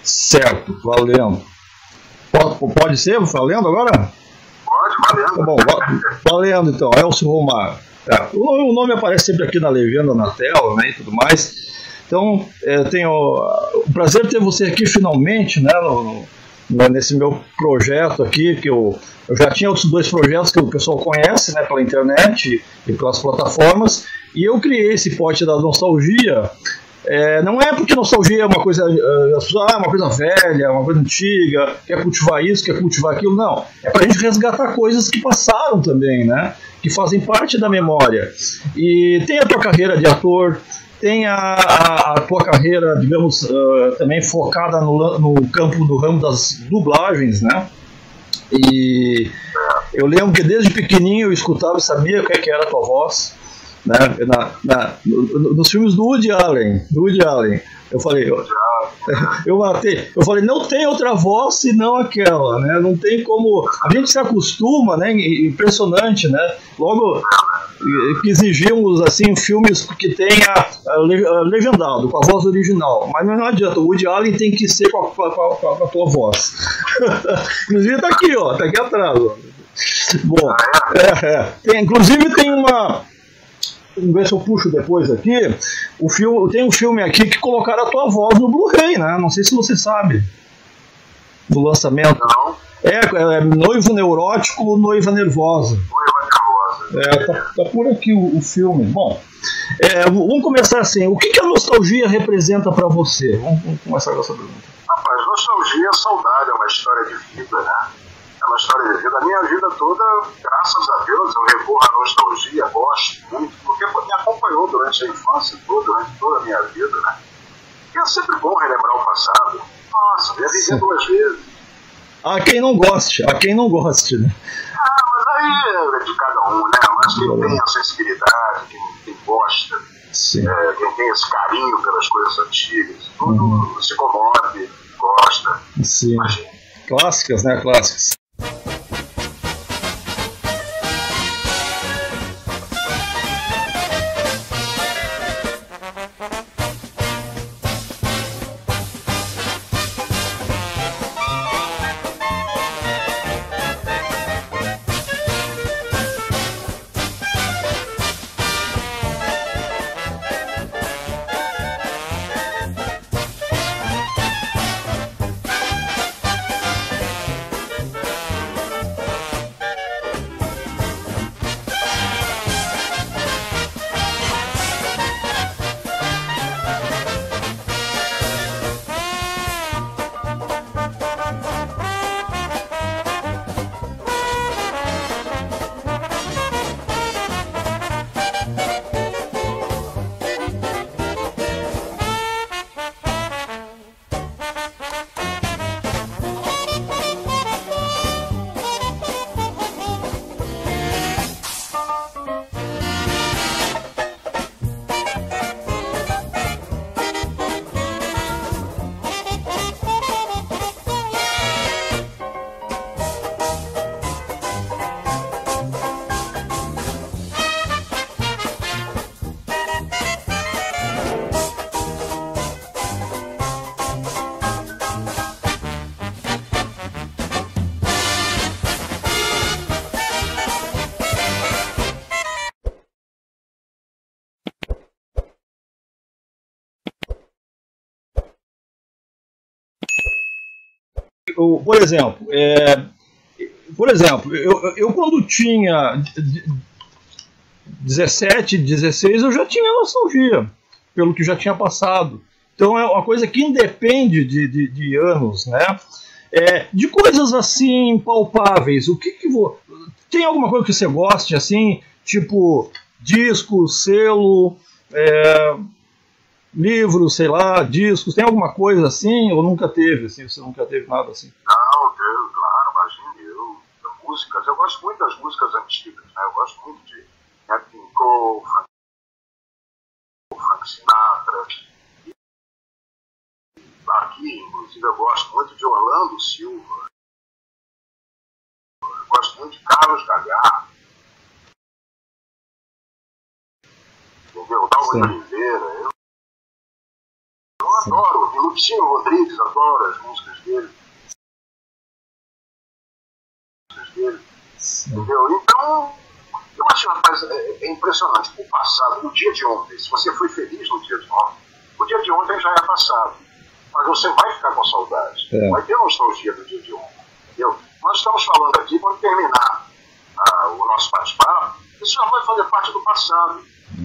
Certo, valendo. Pode ser valendo agora? Pode, valendo. Tá bom, valendo então, Elcio Romário. O nome aparece sempre aqui na legenda, na tela, né, e tudo mais. Então, eu tenho o prazer de ter você aqui finalmente, né, nesse meu projeto aqui, que eu já tinha outros dois projetos que o pessoal conhece, né, pela internet e pelas plataformas, e eu criei esse pote da nostalgia. Não é porque nostalgia é uma coisa, uma coisa velha, uma coisa antiga, quer cultivar isso, quer cultivar aquilo, não. É pra gente resgatar coisas que passaram também, né? Que fazem parte da memória. E tem a tua carreira de ator, tem a tua carreira, digamos, também focada no campo do ramo das dublagens, né? E eu lembro que desde pequenininho eu escutava e sabia o que era a tua voz. Né? Nos filmes do Woody Allen, eu falei, eu falei, não tem outra voz senão aquela, né? Não tem como, a gente se acostuma, né? Impressionante, né? Logo que exigimos assim filmes que tenha legendado com a voz original, mas não adianta, o Woody Allen tem que ser com a tua voz. Inclusive tá aqui, ó, tá aqui atrás, ó. Bom, inclusive tem uma. Vamos ver se eu puxo depois aqui. Tem um filme aqui que colocaram a tua voz no Blu-ray, né? Não sei se você sabe. Do lançamento. Não. É Noivo Neurótico, Noiva Nervosa. Noiva Nervosa. Tá por aqui o filme. Bom, vamos começar assim. O que a nostalgia representa pra você? Vamos começar com essa pergunta. Rapaz, nostalgia é saudade, é uma história de vida, né? É uma história de vida. A minha vida toda, graças a Deus, eu recorro à nostalgia, gosto muito, porque me acompanhou durante a infância toda, durante toda a minha vida, né? E é sempre bom relembrar o passado. Nossa, eu ia viver duas vezes. Há quem não goste, né? Mas aí é de cada um, né? Mas quem tem a sensibilidade, quem gosta, quem tem esse carinho pelas coisas antigas, tudo se comove, gosta. Sim. Imagina. Clássicas, né? Clássicas. Por exemplo, eu quando tinha 17, 16, eu já tinha nostalgia pelo que já tinha passado. Então é uma coisa que independe de anos, né? De coisas assim palpáveis. Tem alguma coisa que você goste assim, tipo disco, selo, livros, sei lá, discos, tem alguma coisa assim, ou nunca teve, assim, você nunca teve nada assim? Não, claro, imagine, músicas, eu gosto muito das músicas antigas, né? Eu gosto muito de Nat King Cole, Frank Sinatra, aqui, inclusive, eu gosto muito de Orlando Silva, eu gosto muito de Carlos Galhardo, entendeu? Dalva de Oliveira, adoro. E Lupicínio Rodrigues, adoro as músicas dele. Entendeu? Então, eu acho, rapaz, é impressionante. O passado, no dia de ontem, se você foi feliz no dia de ontem, o dia de ontem já é passado. Mas você vai ficar com saudade. Vai ter nostalgia do dia de ontem. Entendeu? Nós estamos falando aqui, quando terminar o nosso bate-papo, isso já vai fazer parte do passado.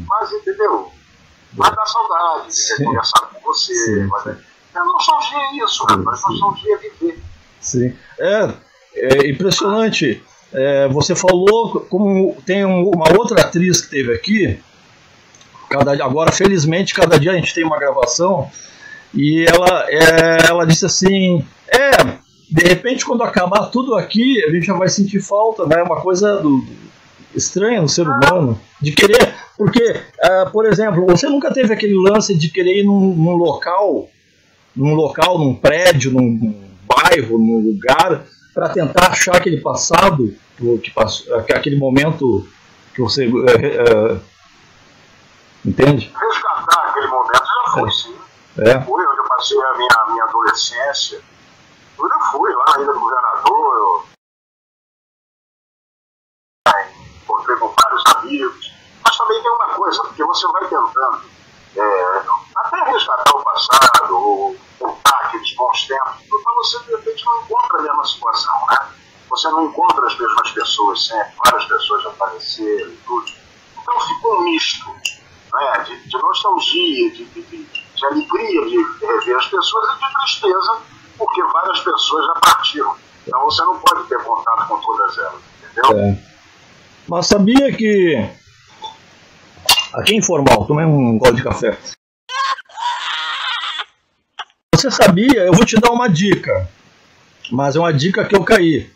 Mas, entendeu? Vai dar saudade de conversar com você. Nostalgia é isso, rapaz. Nostalgia é viver. Sim. É impressionante. Você falou, como tem uma outra atriz que teve aqui, agora felizmente cada dia a gente tem uma gravação, e ela disse assim, de repente quando acabar tudo aqui, a gente já vai sentir falta, né? Uma coisa estranha no ser humano, de querer, porque, por exemplo, você nunca teve aquele lance de querer ir num local, num prédio, num bairro, num lugar, para tentar achar aquele passado, que passou, aquele momento que você entende? Resgatar aquele momento, já foi sim. Foi onde eu passei a minha adolescência. Eu fui lá na Ilha do Governador, encontrei com vários amigos. Mas também tem uma coisa, porque você vai tentando até resgatar o passado, ou voltar aqueles bons tempos, mas você de repente não encontra a mesma situação, né? Você não encontra as mesmas pessoas sempre, várias pessoas já faleceram e tudo. Então fica um misto, né, de nostalgia, de alegria de rever as pessoas e de tristeza, porque várias pessoas já partiram. Então você não pode ter contato com todas elas, entendeu? Mas sabia que... Aqui em Formal, tomei um gole de café. Você sabia, eu vou te dar uma dica, mas é uma dica que eu caí.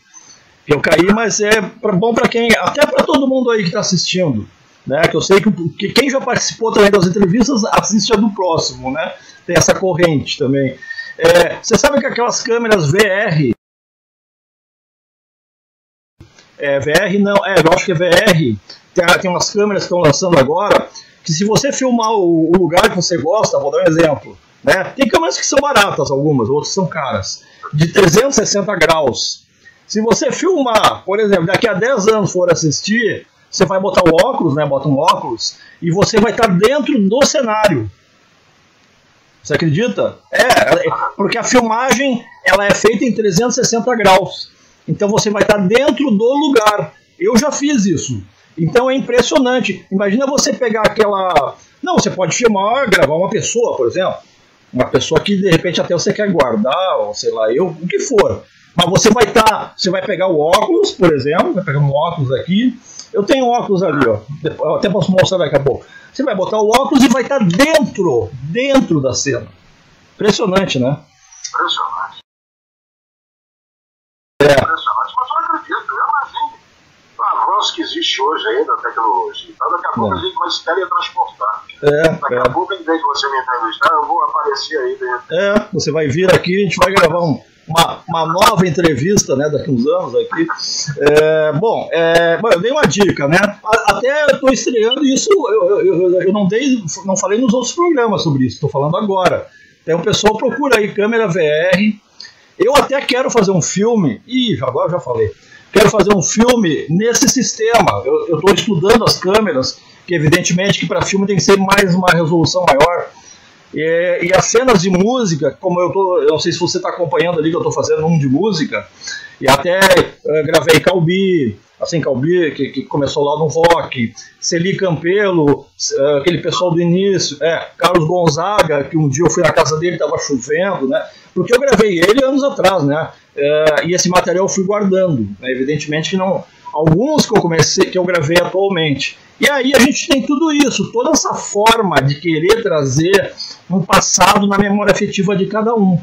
Mas é bom para quem, até para todo mundo aí que está assistindo, né? Que eu sei que quem já participou também das entrevistas assiste a do próximo, né? Tem essa corrente também. Você sabe que aquelas câmeras VR, eu acho que é VR, tem umas câmeras que estão lançando agora, que se você filmar o lugar que você gosta, vou dar um exemplo, né? Tem câmeras que são baratas, algumas, outras são caras, de 360 graus. Se você filmar, por exemplo, daqui a 10 anos for assistir, você vai botar o óculos, né? Bota um óculos, e você vai estar dentro do cenário. Você acredita? Porque a filmagem ela é feita em 360 graus. Então você vai estar dentro do lugar. Eu já fiz isso. Então é impressionante. Imagina você pegar aquela... Não, você pode filmar, gravar uma pessoa, por exemplo. Uma pessoa que de repente até você quer guardar, ou sei lá, o que for. Mas você vai pegar o óculos, por exemplo, vai pegar um óculos aqui. Eu tenho um óculos ali, ó. Eu até posso mostrar daqui a pouco. Você vai botar o óculos e vai estar dentro da cena. Impressionante, né? Impressionante. Impressionante, mas eu acredito, eu imagino o avanço que existe hoje aí da tecnologia. Então, daqui a pouco a gente vai se teletransportar. Daqui a pouco, em vez de você me entrevistar, eu vou aparecer aí dentro. Você vai vir aqui, a gente vai gravar uma nova entrevista, né, daqui uns anos aqui. Bom, eu dei uma dica, né? Até eu estou estreando isso, eu não falei nos outros programas sobre isso, estou falando agora. Então o pessoal procura aí câmera VR. Eu até quero fazer um filme, agora eu já falei, quero fazer um filme nesse sistema. Eu estou estudando as câmeras, que evidentemente que para filme tem que ser mais uma resolução maior. E as cenas de música, como eu não sei se você está acompanhando ali que eu estou fazendo um de música, e até gravei Calbi, assim, Calbi, que começou lá no rock, Celi Campelo, aquele pessoal do início, Carlos Gonzaga, que um dia eu fui na casa dele, estava chovendo, né? Porque eu gravei ele anos atrás, né? E esse material eu fui guardando, né? Evidentemente que não, alguns que eu gravei atualmente. E aí a gente tem tudo isso, toda essa forma de querer trazer um passado na memória afetiva de cada um.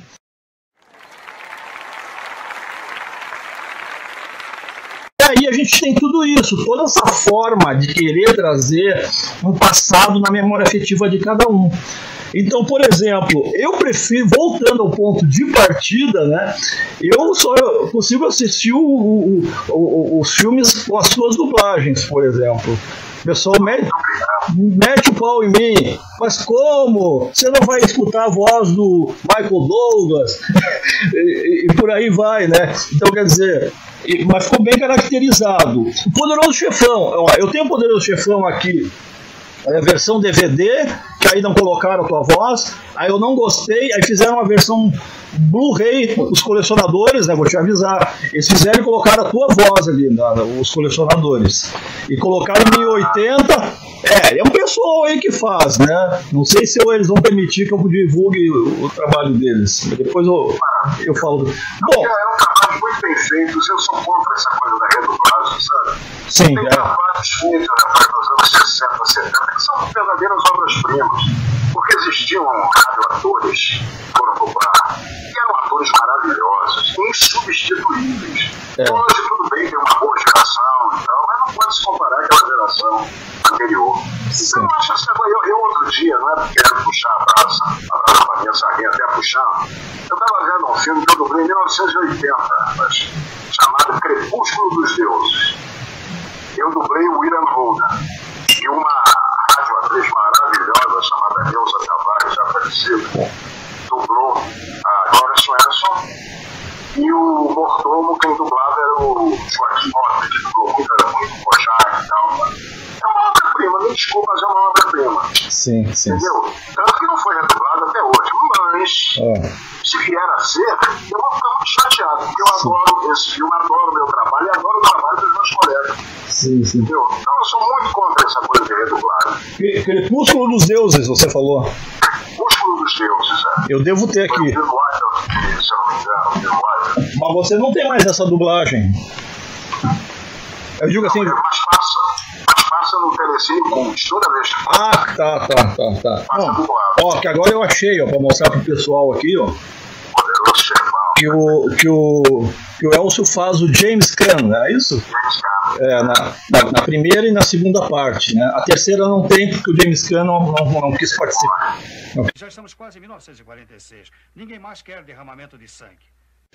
E aí a gente tem tudo isso, toda essa forma de querer trazer um passado na memória afetiva de cada um. Então, por exemplo, eu prefiro, voltando ao ponto de partida, né, eu só consigo assistir os filmes com as suas dublagens, por exemplo. pessoal mete o pau em mim. Mas como? Você não vai escutar a voz do Michael Douglas? e por aí vai, né? Então, quer dizer, mas ficou bem caracterizado. O Poderoso Chefão, eu tenho o Poderoso Chefão aqui, versão DVD, que aí não colocaram a tua voz, aí eu não gostei, aí fizeram uma versão Blu-ray, os colecionadores, né, vou te avisar, eles fizeram e colocaram a tua voz ali, os colecionadores, e colocaram em 1080, é um pessoal aí que faz, né, não sei se eles vão permitir que eu divulgue o trabalho deles, depois eu falo. Bom, é um trabalho muito bem feito, eu sou contra essa coisa da redublagem, sabe? Sim, tem trabalhos feitos nos anos 60, 70, que são verdadeiras obras-primas, porque existiam radioatores que foram dublar, que eram atores maravilhosos, insubstituíveis. Hoje tudo bem, tem uma boa geração e tal, mas não pode se comparar com aquela geração anterior. Então eu acho essa coisa, eu outro dia, não é porque quero puxar a brasa para minha sardinha até puxando, eu estava vendo um filme que eu dublei em 1980, chamado Crepúsculo dos Deuses. Eu dublei o William Holden e uma radioatriz maravilhosa chamada Neuza Tavares, já falecida, dublou a Gloria Swanson, e o mordomo, quem dublava era o Joaquim Mota, que dublou muito Kojak e tal. É uma obra-prima, me desculpa, mas é uma obra-prima. Sim. Entendeu? Tanto que não foi redublado até hoje, mas se vier a ser, eu vou ficar muito chateado, porque eu adoro esse filme, adoro o meu trabalho e adoro o trabalho dos meus colegas. Sim. Entendeu? Então eu sou muito contra essa coisa de redublagem. Crepúsculo dos Deuses, você falou. Crepúsculo dos Deuses, Eu devo ter aqui. Se eu não me engano, mas você não tem mais essa dublagem. Eu digo assim. Mas passa no Telecine Cult, toda vez que tá. Ó, que agora eu achei, ó, pra mostrar pro pessoal aqui, ó. Poderoso Chefão. Que o Elcio faz o James Caan, é isso? James Caan. Na primeira e na segunda parte, né? A terceira não tem, porque o James Caan não quis participar. Já estamos quase em 1946. Ninguém mais quer derramamento de sangue.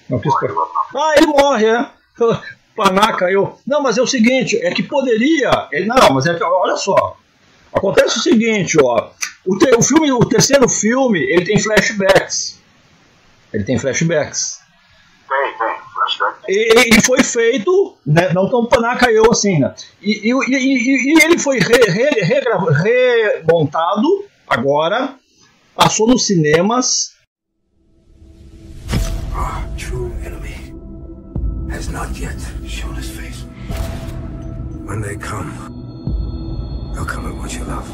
Não quis participar. Ele morre, Panaca, Não, mas é o seguinte, é que poderia. Não, mas é que, olha só. Acontece o seguinte, ó. O terceiro filme, ele tem flashbacks. Tem flashback. E foi feito, né, não tão panaca assim, né? E ele foi remontado agora, passou nos cinemas. Our true enemy has not yet shown his face. When they come, they'll come at what you love.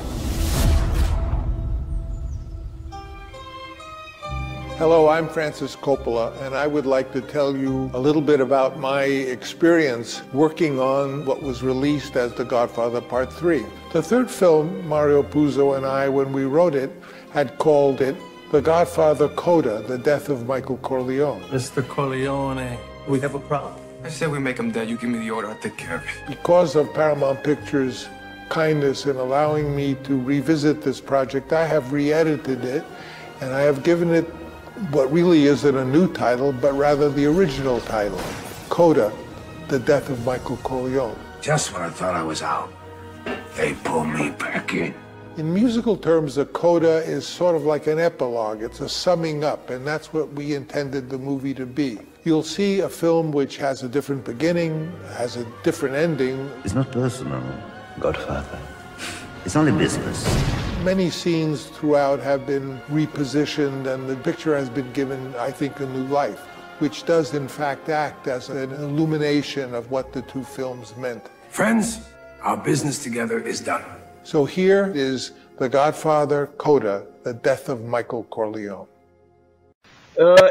Hello, I'm Francis Coppola, and I would like to tell you a little bit about my experience working on what was released as The Godfather Part 3. The third film, Mario Puzo and I, when we wrote it, had called it The Godfather Coda, The Death of Michael Corleone. Mr. Corleone, we have a problem. I said we make him dead. You give me the order, I'll take care of it. Because of Paramount Pictures' kindness in allowing me to revisit this project, I have re-edited it, and I have given it what really isn't a new title, but rather the original title, Coda, The Death of Michael Corleone. Just when I thought I was out, they pull me back in. In musical terms, a coda is sort of like an epilogue. It's a summing up, and that's what we intended the movie to be. You'll see a film which has a different beginning, has a different ending. It's not personal, Godfather. It's only business. Many scenes throughout have been repositioned, and the picture has been given, I think, a new life, which does in fact act as an illumination of what the two films meant. Friends, our business together is done. So here is The Godfather, Coda, The Death of Michael Corleone.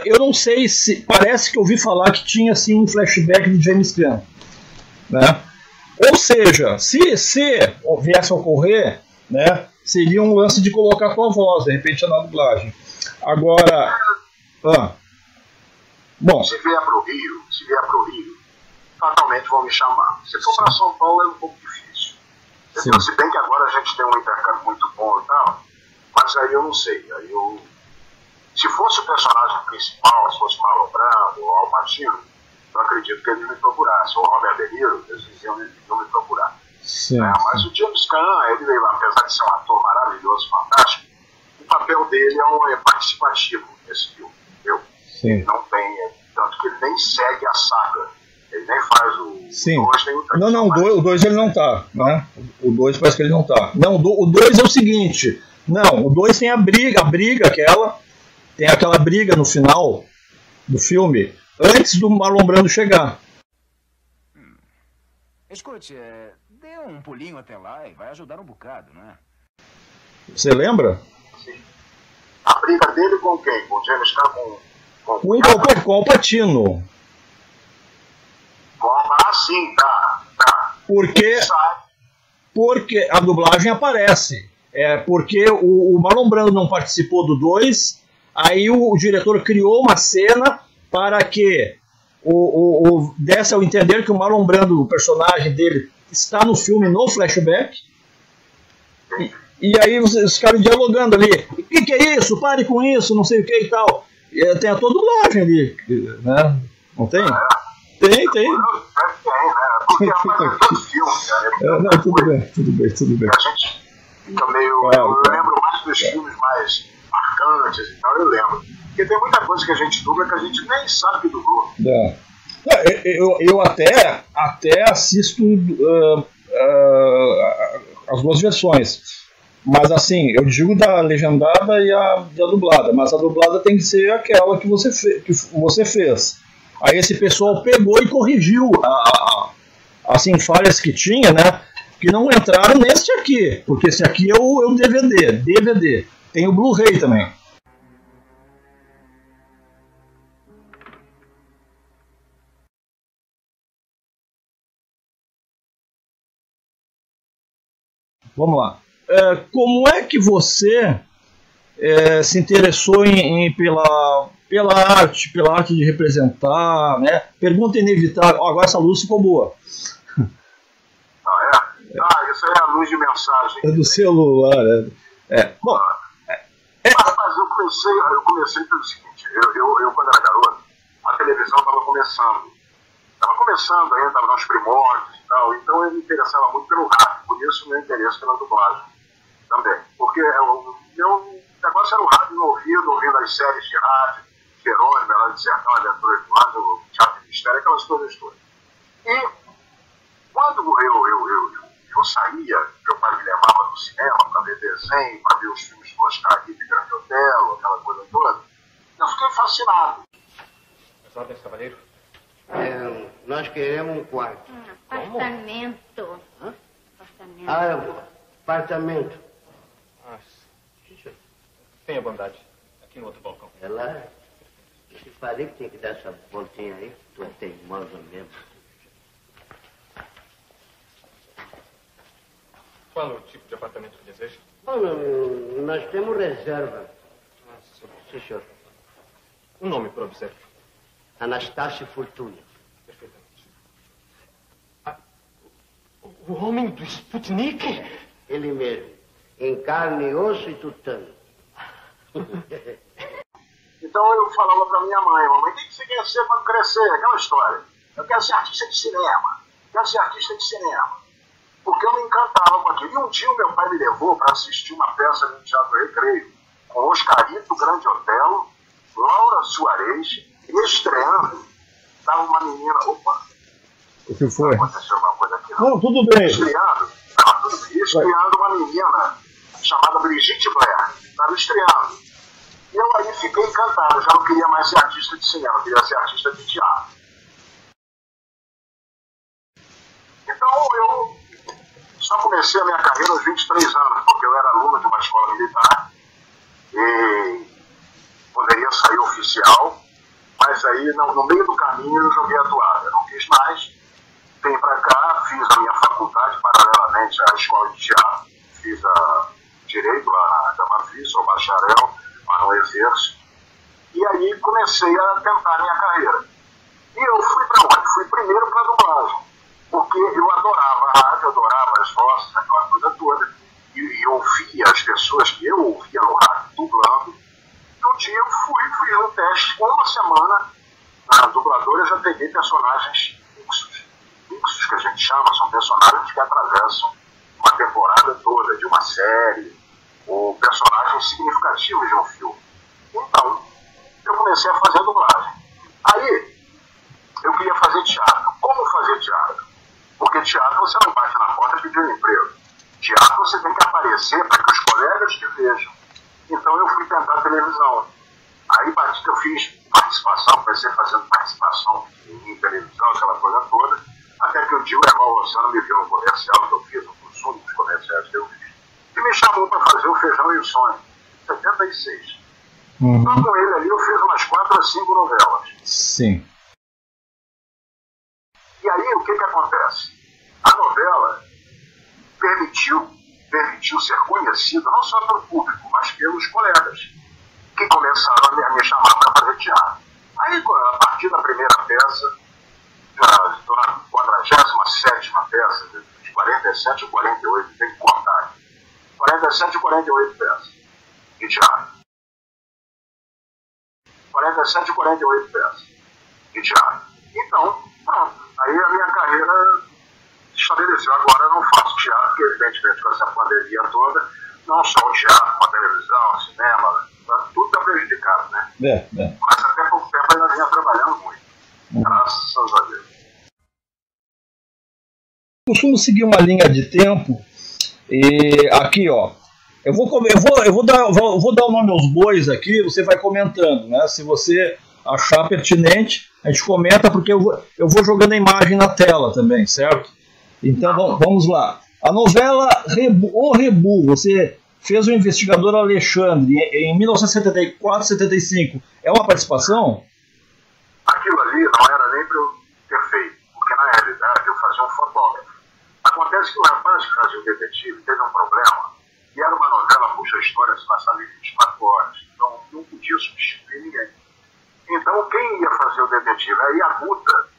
Eu não sei se... Parece que eu ouvi falar que tinha assim, um flashback de James Caan, né? Ou seja, se viesse a ocorrer, né, seria um lance de colocar a tua voz, de repente, na dublagem. Agora... Bom... Se vier pro Rio, fatalmente vão me chamar. Se for para São Paulo é um pouco difícil. Se bem que agora a gente tem um intercâmbio muito bom e tal, mas aí eu não sei. Se fosse o personagem principal, se fosse Marlon Brando ou Al Pacino, eu acredito que eles me procurassem. Ou Robert De Niro, eles iam me procurar. Sim. Mas o James Caan, ele, apesar de ser um ator maravilhoso, fantástico, o papel dele é participativo nesse filme, entendeu? Sim. Ele não tem, tanto que ele nem segue a saga, ele nem faz o 2 nem o 3. Não, o 2 ele não tá, né? O 2 parece que ele não tá. Não, o 2 é o seguinte, não, o 2 tem a briga aquela, tem aquela briga no final do filme, antes do Marlon Brando chegar. Escute, dê um pulinho até lá e vai ajudar um bocado, não é? Você lembra? Sim. A briga dele com quem? Com o James Caan? Com o Patino. Sim, tá. Porque a dublagem aparece. Porque o Marlon Brando não participou do 2, aí o diretor criou uma cena para que desse ao entender que o Marlon Brando, o personagem dele, está no filme no flashback. E aí os caras dialogando ali. O que é isso? Pare com isso, não sei o que e tal. Tem a tua dublagem ali, né? Não tem? Tem. Tem, né? Porque é um filme, cara. Não, tudo bem. A gente fica meio... Eu lembro mais dos filmes mais marcantes e tal, eu lembro. Porque tem muita coisa que a gente dubla que a gente nem sabe que dublou. Eu até assisto as duas versões. Mas assim, eu digo da legendada e a dublada. Mas a dublada tem que ser aquela que você fez. Aí esse pessoal pegou e corrigiu assim, falhas que tinha, né? Que não entraram neste aqui. Porque esse aqui é o DVD. Tem o Blu-ray também. Vamos lá. Como é que você se interessou pela arte de representar, né? Pergunta inevitável. Agora essa luz ficou boa. Isso aí é a luz de mensagem. É do celular. Bom, mas eu comecei pelo seguinte, eu quando era garoto, a televisão estava começando. Estava começando ainda, estava nos primórdios e tal, então eu me interessava muito pelo rádio, por isso o meu interesse pela dublagem também. Porque o meu negócio era o rádio no ouvindo as séries de rádio, Jerônimo, Melhor de Sertão, Aventura de Lado, o Teatro de Mistério, aquelas coisas todas. E quando eu saía, meu pai me levava no cinema para ver desenho, para ver os filmes do Oscar de Grande Otelo, aquela coisa toda, eu fiquei fascinado. As ordens, cavaleiro? Nós queremos um quarto. Apartamento. Hã? Apartamento. Apartamento. Tenha bondade. Aqui no outro balcão. É lá. Eu te falei que tinha que dar essa voltinha aí. Tu é teimosa mesmo. Qual o tipo de apartamento que deseja? Nós temos reserva. Sim, senhor. Um nome para observar. Anastácio Fortuna. Perfeitamente. O homem do Sputnik? Ele mesmo. Em carne, osso e tutano. Então eu falava pra minha mãe, mamãe, o que você quer ser quando crescer? Aquela história. Eu quero ser artista de cinema. Porque eu me encantava com aquilo. E um dia o meu pai me levou para assistir uma peça no Teatro Recreio, com Oscarito, Grande Otelo, Laura Soares, e estreando, estava uma menina... Opa! O que foi? Aconteceu alguma coisa aqui? Não, tudo bem. Estreando uma menina chamada Brigitte Blair. Estava estreando. E eu aí fiquei encantado. Já não queria mais ser artista de cinema, queria ser artista de teatro. Então eu só comecei a minha carreira aos 23 anos, porque eu era aluno de uma escola militar e poderia sair oficial, mas aí no meio do caminho eu joguei a toalha. Não quis mais. Vim para cá, fiz a minha faculdade paralelamente à escola de teatro, fiz a Direito lá da Matriz, sou bacharel, mas não exerço. E aí comecei a tentar a minha carreira. E eu fui para onde? Fui primeiro para a dublagem, porque eu adorava a rádio, adorava as vozes, aquela coisa toda, e ouvia as pessoas que eu ouvia no rádio dublando. E um dia eu fiz um teste, com uma semana na dubladora eu já peguei personagens fixos que a gente chama, são personagens que atravessam uma temporada toda de uma série, ou personagens significativos de um filme. Então, eu comecei a fazer dublagem. Aí, eu queria fazer teatro. Como fazer teatro? Porque teatro você não bate na porta pedindo emprego. Teatro você tem que aparecer para que os colegas te vejam. Então eu fui tentar televisão. Aí eu fiz participação, comecei fazendo participação em televisão, aquela coisa toda, até que o tio Erval Rossano me viu no comercial que eu fiz, no consumo dos comerciais que eu fiz, e me chamou para fazer o Feijão e o Sonho, 76. Então com ele ali eu fiz umas 4 ou 5 novelas. Sim. E aí o que acontece? A novela permitiu ser conhecido não só pelo público, mas pelos colegas, que começaram a me chamar para fazer teatro. Aí, a partir da primeira peça, já estou na 47ª peça, de 47 e 48, tem que contar. 47 e 48 peças de teatro. 47 e 48 peças de teatro. Então, pronto. Aí a minha carreira se estabeleceu. Agora eu não faço teatro, porque evidentemente com essa pandemia toda, não só o teatro, a televisão, o cinema, tudo está prejudicado, né? Mas até pouco tempo ainda vinha trabalhando muito. Graças a Deus. Costumo seguir uma linha de tempo e aqui, ó, eu vou dar o nome aos bois aqui, você vai comentando, né? Se você achar pertinente, a gente comenta, porque eu vou jogando a imagem na tela também, certo? Então vamos lá. A novela O Rebu, você fez o investigador Alexandre em 1974, 75. É uma participação? Aquilo ali não era nem para eu ter feito, porque na realidade eu fazia um fotógrafo. Acontece que o rapaz que fazia o detetive teve um problema, e era uma novela cuja história se passava em 24 horas, então não podia substituir ninguém. Então quem ia fazer o detetive? Aí a Guta,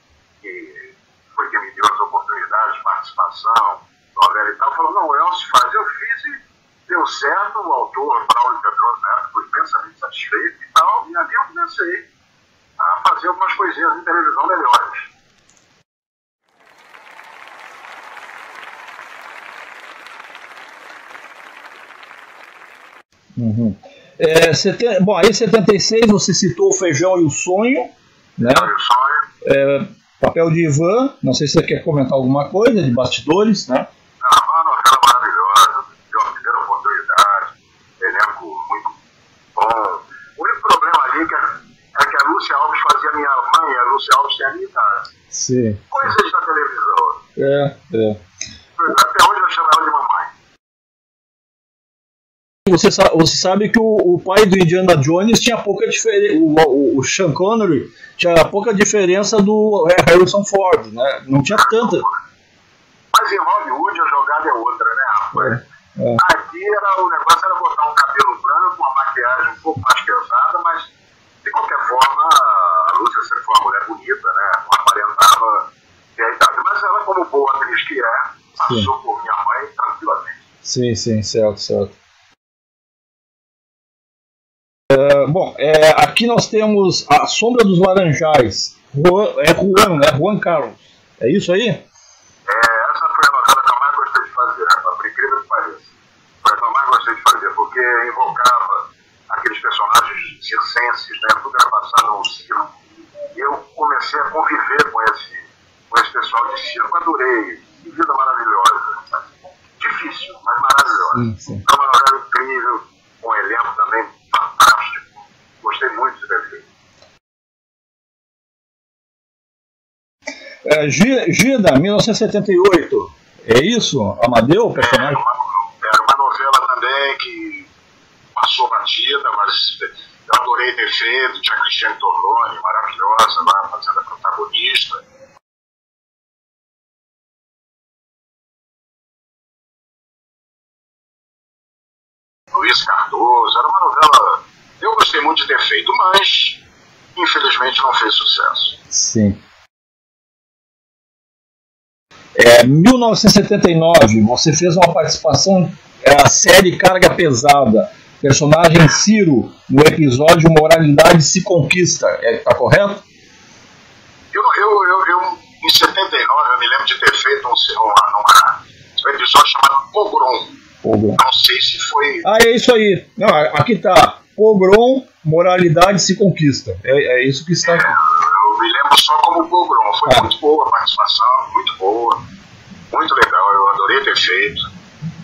que foi quem me deu as oportunidades de participação, novela e tal, falou, não, o Elcio faz. Eu fiz e deu certo, o autor, Braulio Pedroso, na época, foi imensamente satisfeito e tal, e ali eu comecei a fazer algumas coisinhas em televisão melhores. Bom, aí em 76 você citou o Feijão e o Sonho, né? Papel de Ivan, não sei se você quer comentar alguma coisa de bastidores, né? Uma novela maravilhosa, deu a primeira oportunidade, elenco muito bom. O único problema ali é que a Lúcia Alves fazia minha mãe, e a Lúcia Alves tem a minha idade. Sim. Coisas da televisão. Até hoje eu chamo ela de mamãe. Você sabe que o pai do Indiana Jones tinha pouca diferença, o Sean Connery tinha pouca diferença do Harrison Ford, né? Não tinha tanta. Mas em Hollywood a jogada é outra, né, rapaz? Aqui o negócio era botar um cabelo branco, uma maquiagem um pouco mais pesada, mas de qualquer forma a Lúcia sempre foi uma mulher bonita, né? Não aparentava ter a idade. Mas ela, como boa atriz que passou por minha mãe tranquilamente. Sim, certo. Bom, aqui nós temos A Sombra dos Laranjais. Juan, né? Juan Carlos. É isso aí? Essa foi a novela que eu mais gostei de fazer, né? Por incrível que pareça. Foi a que eu mais gostei de fazer, porque invocava aqueles personagens circenses, né? Tudo era passado no circo. E eu comecei a conviver com esse pessoal de circo. Adorei. Que vida maravilhosa. Difícil, mas maravilhosa. Sim. É uma novela incrível, com um elenco também fantástico. Gostei muito de ver. Gida, 1978. É isso? Amadeu, o personagem? Era uma novela também que passou batida, mas eu adorei ter feito. Tinha a Cristiane Torlone, maravilhosa, lá fazendo a protagonista. Luiz Cardoso, era uma novela. Eu gostei muito de ter feito, mas infelizmente não fez sucesso. Sim. 1979, você fez uma participação na série Carga Pesada, personagem Ciro, no episódio Moralidade se Conquista, tá correto? Eu Em 79, eu me lembro de ter feito um episódio chamado Pogrom. Não sei se foi... Ah, é isso aí. Não, aqui tá. Pogrom, moralidade se conquista. É isso que está aqui. Eu me lembro só como Pogrom. Foi muito boa a participação, muito boa. Muito legal, eu adorei ter feito.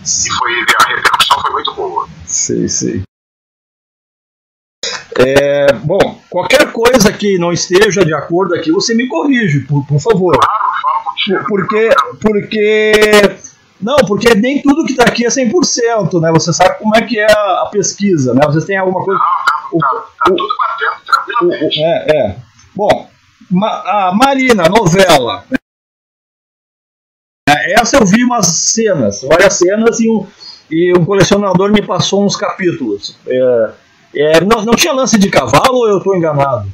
E a repercussão foi muito boa. Sim. Bom, qualquer coisa que não esteja de acordo aqui, você me corrige, por favor. Claro, fala contigo. Porque nem tudo que está aqui é 100%, né? Você sabe como é que é a pesquisa, né? Vocês têm alguma coisa... Tá tudo batendo tranquilamente. Bom, a Marina, novela. Essa eu vi várias cenas, e um colecionador me passou uns capítulos. Não tinha lance de cavalo ou eu estou enganado?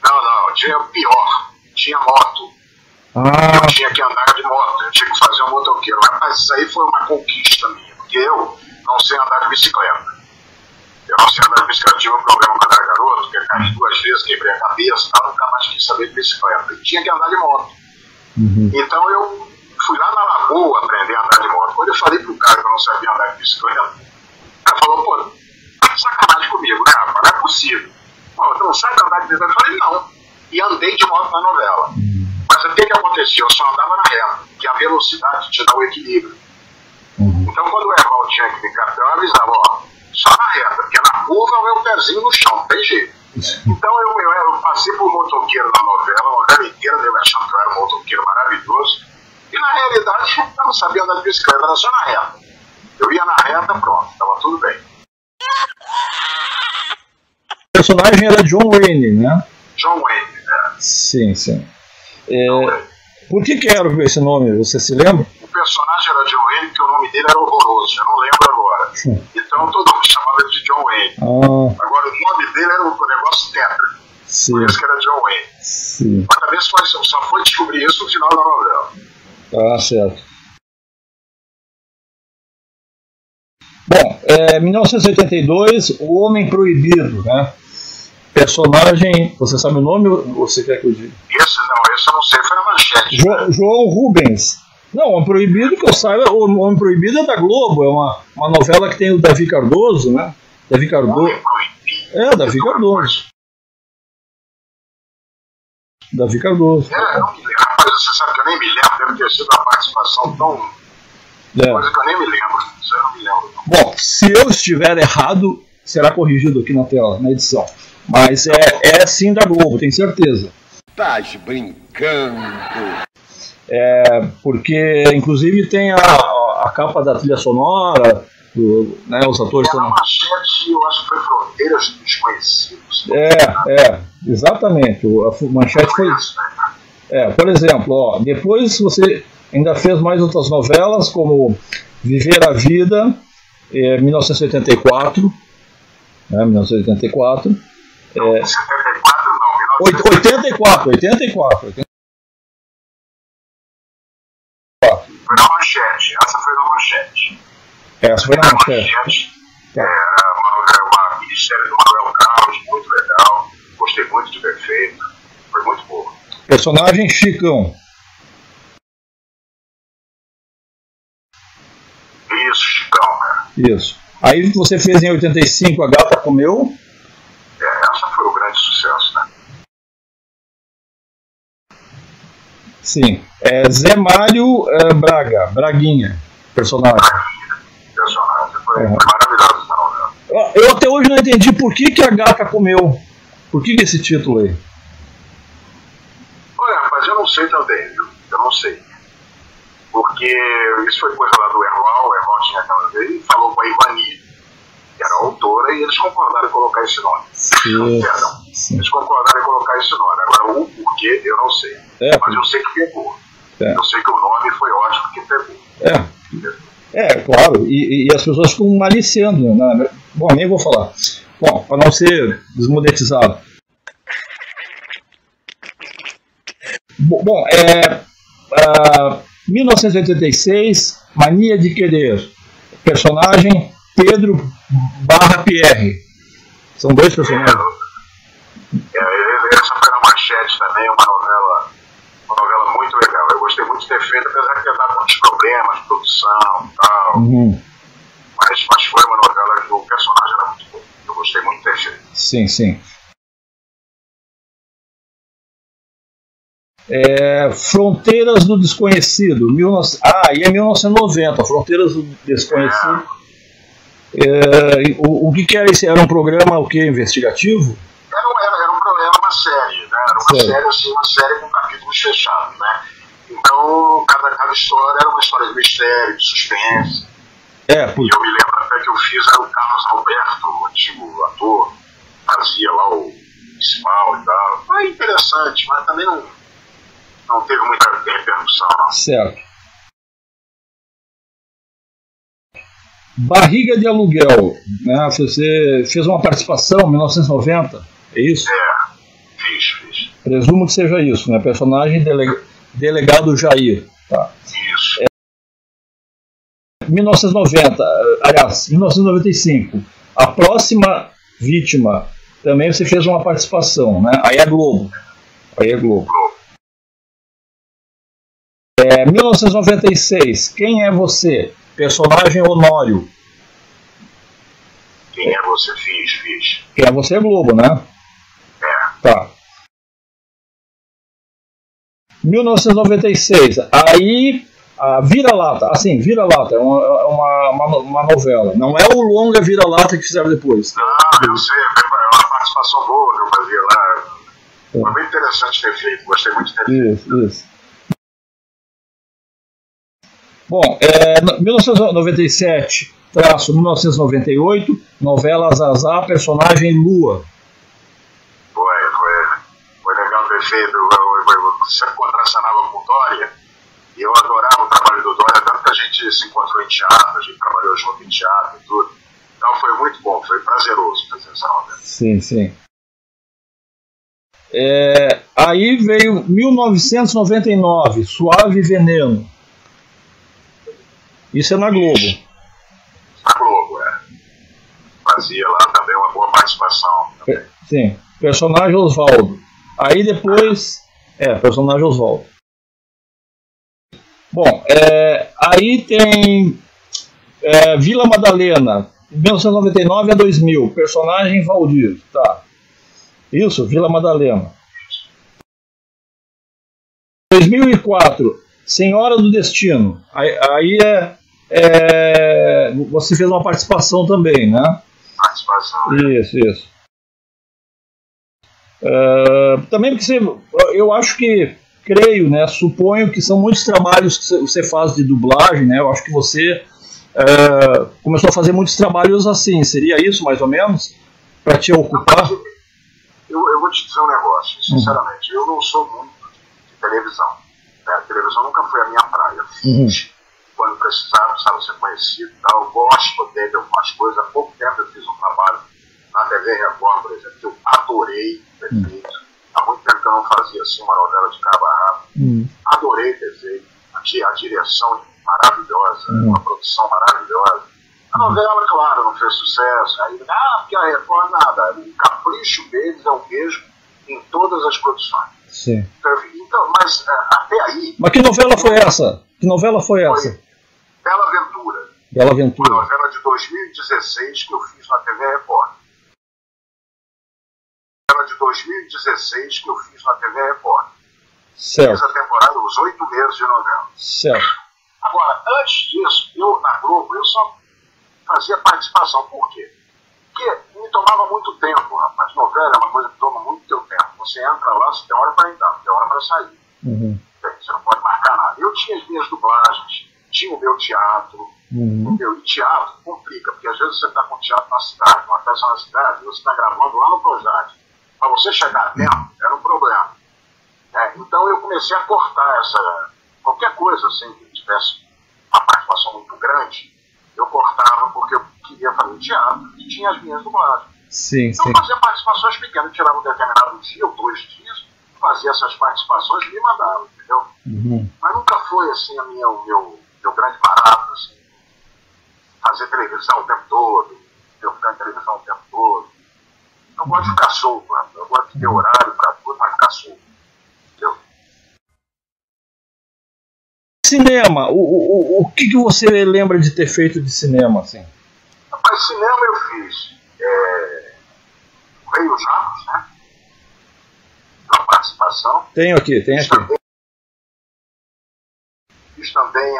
Não, tinha pior. Tinha moto. Eu tinha que andar de moto, eu tinha que fazer um motoqueiro. Mas isso aí foi uma conquista minha, porque eu não sei andar de bicicleta. Eu não sei andar de bicicleta. Eu tive um problema quando era garoto, que eu caí 2 vezes, quebrei a cabeça, nunca mais quis saber de bicicleta. E tinha que andar de moto. Então eu fui lá na Lagoa aprender a andar de moto. Quando eu falei pro cara que eu não sabia andar de bicicleta, o cara falou, pô, tá de sacanagem comigo, né, rapaz? Não é possível. Pô, tu não sabe andar de bicicleta? Eu falei, não. E andei de moto na novela. Mas o que acontecia? Eu só andava na reta, que a velocidade te dá o equilíbrio. Então quando o Erval tinha que me captar, eu avisava, só na reta, porque na curva é o pezinho no chão, não tem jeito. Então eu passei por motoqueiro na novela, a novela inteira, eu achando que eu era um motoqueiro maravilhoso. E na realidade, eu não sabia andar de bicicleta, era só na reta. Eu ia na reta, pronto, estava tudo bem. O personagem era John Wayne, né? John Wayne, Sim. Por que era esse nome? Você se lembra? O personagem era John Wayne, porque o nome dele era horroroso, eu não lembro agora. Então todo mundo chamava ele de John Wayne. Agora o nome dele era o negócio tétrico. Por isso que era John Wayne. Mas talvez só foi descobrir isso no final da novela. Certo. Bom, 1982, O Homem Proibido, né? Personagem, você sabe o nome ou você quer que eu diga? Esse eu não sei, foi na Manchete. João Rubens. Não, o Homem Proibido, que eu saiba, o Homem Proibido é da Globo, é uma novela que tem o Davi Cardoso, né? Davi Cardoso. Davi Cardoso. Davi Cardoso. Não me lembro, rapaz, você sabe que eu nem me lembro, deve ter sido uma participação tão... coisa que eu nem me lembro, isso eu não me lembro. Não. Bom, se eu estiver errado, será corrigido aqui na tela, na edição. Mas é sim da Globo, tenho certeza. Estás brincando. Porque inclusive tem a capa da trilha sonora, né, os atores estão... Manchete, eu acho que foi Fronteiras Desconhecidos. Exatamente. A Manchete foi... por exemplo, depois você ainda fez mais outras novelas, como Viver a Vida, 1984, né, 1984. 74 não, 84. Foi na Manchete, essa foi na Manchete. Essa foi na Manchete. Era uma minissérie do Manuel Carlos, muito legal. Gostei muito de ter feito. Foi muito boa. Personagem Chicão. Isso, Chicão, né? Isso. Aí você fez em 85 A Gata Comeu. Essa foi o grande sucesso, né? Sim. Zé Mário Braguinha, personagem. Foi maravilhoso essa novela. Eu até hoje não entendi por que A Gata Comeu. Por que esse título aí? Olha, rapaz, eu não sei também, viu? Eu não sei. Porque isso foi coisa lá do Erval, o Erval tinha aquela vez e falou com a Ivani, que era a autora, e eles concordaram em colocar esse nome. Eles concordaram em colocar esse nome. Agora, o porquê, eu não sei. Mas eu sei que pegou. Eu sei que o nome foi ótimo que pegou. Claro. E as pessoas ficam maliciando, né? Bom, nem vou falar. Bom, para não ser desmonetizado. Bom, 1986, Mania de Querer. Personagem Pedro/Pierre. São dois personagens. Essa foi na Manchete também, uma novela muito gostou de ter feito, apesar de ter dado muitos problemas, produção e tal. Mas foi uma novela que o personagem era muito bom. Eu gostei muito de ter feito. Sim, sim. Fronteiras do Desconhecido. E é 1990, Fronteiras do Desconhecido. O que era esse? Era um programa o quê? Investigativo? Era uma série, né? Era uma série, assim, uma série com capítulos fechados, né? Então, cada história era uma história de mistério, de suspense. E eu me lembro até que eu fiz, era o Carlos Alberto, o antigo ator, fazia lá o principal e tal. Foi interessante, mas também não teve muita repercussão, não. Certo. Barriga de Aluguel, né? Você fez uma participação em 1990, é isso? Fiz. Presumo que seja isso, né? Personagem delegado Jair. Tá. Isso. 1990, aliás, 1995, a próxima vítima, também você fez uma participação, né? Aí é Globo. 1996, Quem é Você? Personagem Honório. Quem é Você? Fiz. Quem é Você é Globo, né? Tá. 1996, aí a Vira-Lata, Vira-Lata é uma novela, não é o longa Vira-Lata que fizeram depois. Eu sei, é uma participação boa que eu fazia lá. Foi bem interessante ter feito, gostei muito de ter feito. Isso. Bom, 1997-1998, novela Zazá, personagem Lua. Foi legal ter feito. Você contracenava com o Dória, e eu adorava o trabalho do Dória, tanto que a gente se encontrou em teatro, a gente trabalhou junto em teatro e tudo. Então foi muito bom, foi prazeroso fazer essa novela. Sim. Aí veio 1999, Suave Veneno. Isso é na Globo. Na Globo, Fazia lá também uma boa participação. Sim, personagem Oswaldo. Aí depois... personagem Oswaldo. Bom, aí tem Vila Madalena, 1999 a 2000, personagem Valdir. Tá. Isso, Vila Madalena. 2004, Senhora do Destino. Aí você fez uma participação também, né? Participação. Isso. Também porque eu acho que, creio, né? Suponho que são muitos trabalhos que você faz de dublagem, né? Eu acho que você começou a fazer muitos trabalhos assim. Seria isso, mais ou menos? Para te ocupar? Eu vou te dizer um negócio, sinceramente. Eu não sou muito de televisão. A televisão nunca foi a minha praia. Fiz quando precisava ser conhecido e tal. Eu gosto de algumas coisas. Há pouco tempo eu fiz um trabalho na TV Record, por exemplo, que eu adorei ter feito. Há muito tempo que eu não fazia assim uma novela de cabo a rabo. Adorei ter feito. A direção maravilhosa, uma produção maravilhosa. A novela, claro, não fez sucesso. Aí, porque a Record nada. O capricho deles é o mesmo em todas as produções. Sim. Então, mas até aí... Mas que novela foi essa? Bela Aventura. Bela Aventura. Uma novela de 2016 que eu fiz na TV Record. Certo. Fiz a temporada, os 8 meses de novela. Certo. Agora, antes disso, eu na Globo, eu só fazia participação. Por quê? Porque me tomava muito tempo, rapaz. Novela é uma coisa que toma muito teu tempo. Você entra lá, você tem hora para entrar, tem hora para sair. Você não pode marcar nada. Eu tinha as minhas dublagens, tinha o meu teatro. E teatro complica, porque às vezes você está com o teatro na cidade, uma peça na cidade, e você está gravando lá no Projac. Para você chegar a tempo, era um problema. Então eu comecei a cortar qualquer coisa assim que tivesse uma participação muito grande, eu cortava porque eu queria fazer teatro e tinha as minhas dublagens. Então eu fazia participações pequenas, eu tirava um determinado dia ou 2 dias, fazia essas participações e me mandava, entendeu? Mas nunca foi assim o meu grande barato, assim, fazer televisão o tempo todo, eu ficar em televisão o tempo todo. Eu gosto de ficar solto, né? Eu gosto de ter horário para tudo, mas ficar solto. Cinema, o que você lembra de ter feito de cinema, assim? Rapaz, cinema eu fiz Rei dos Ratos, né? Na participação. Tenho aqui. Fiz também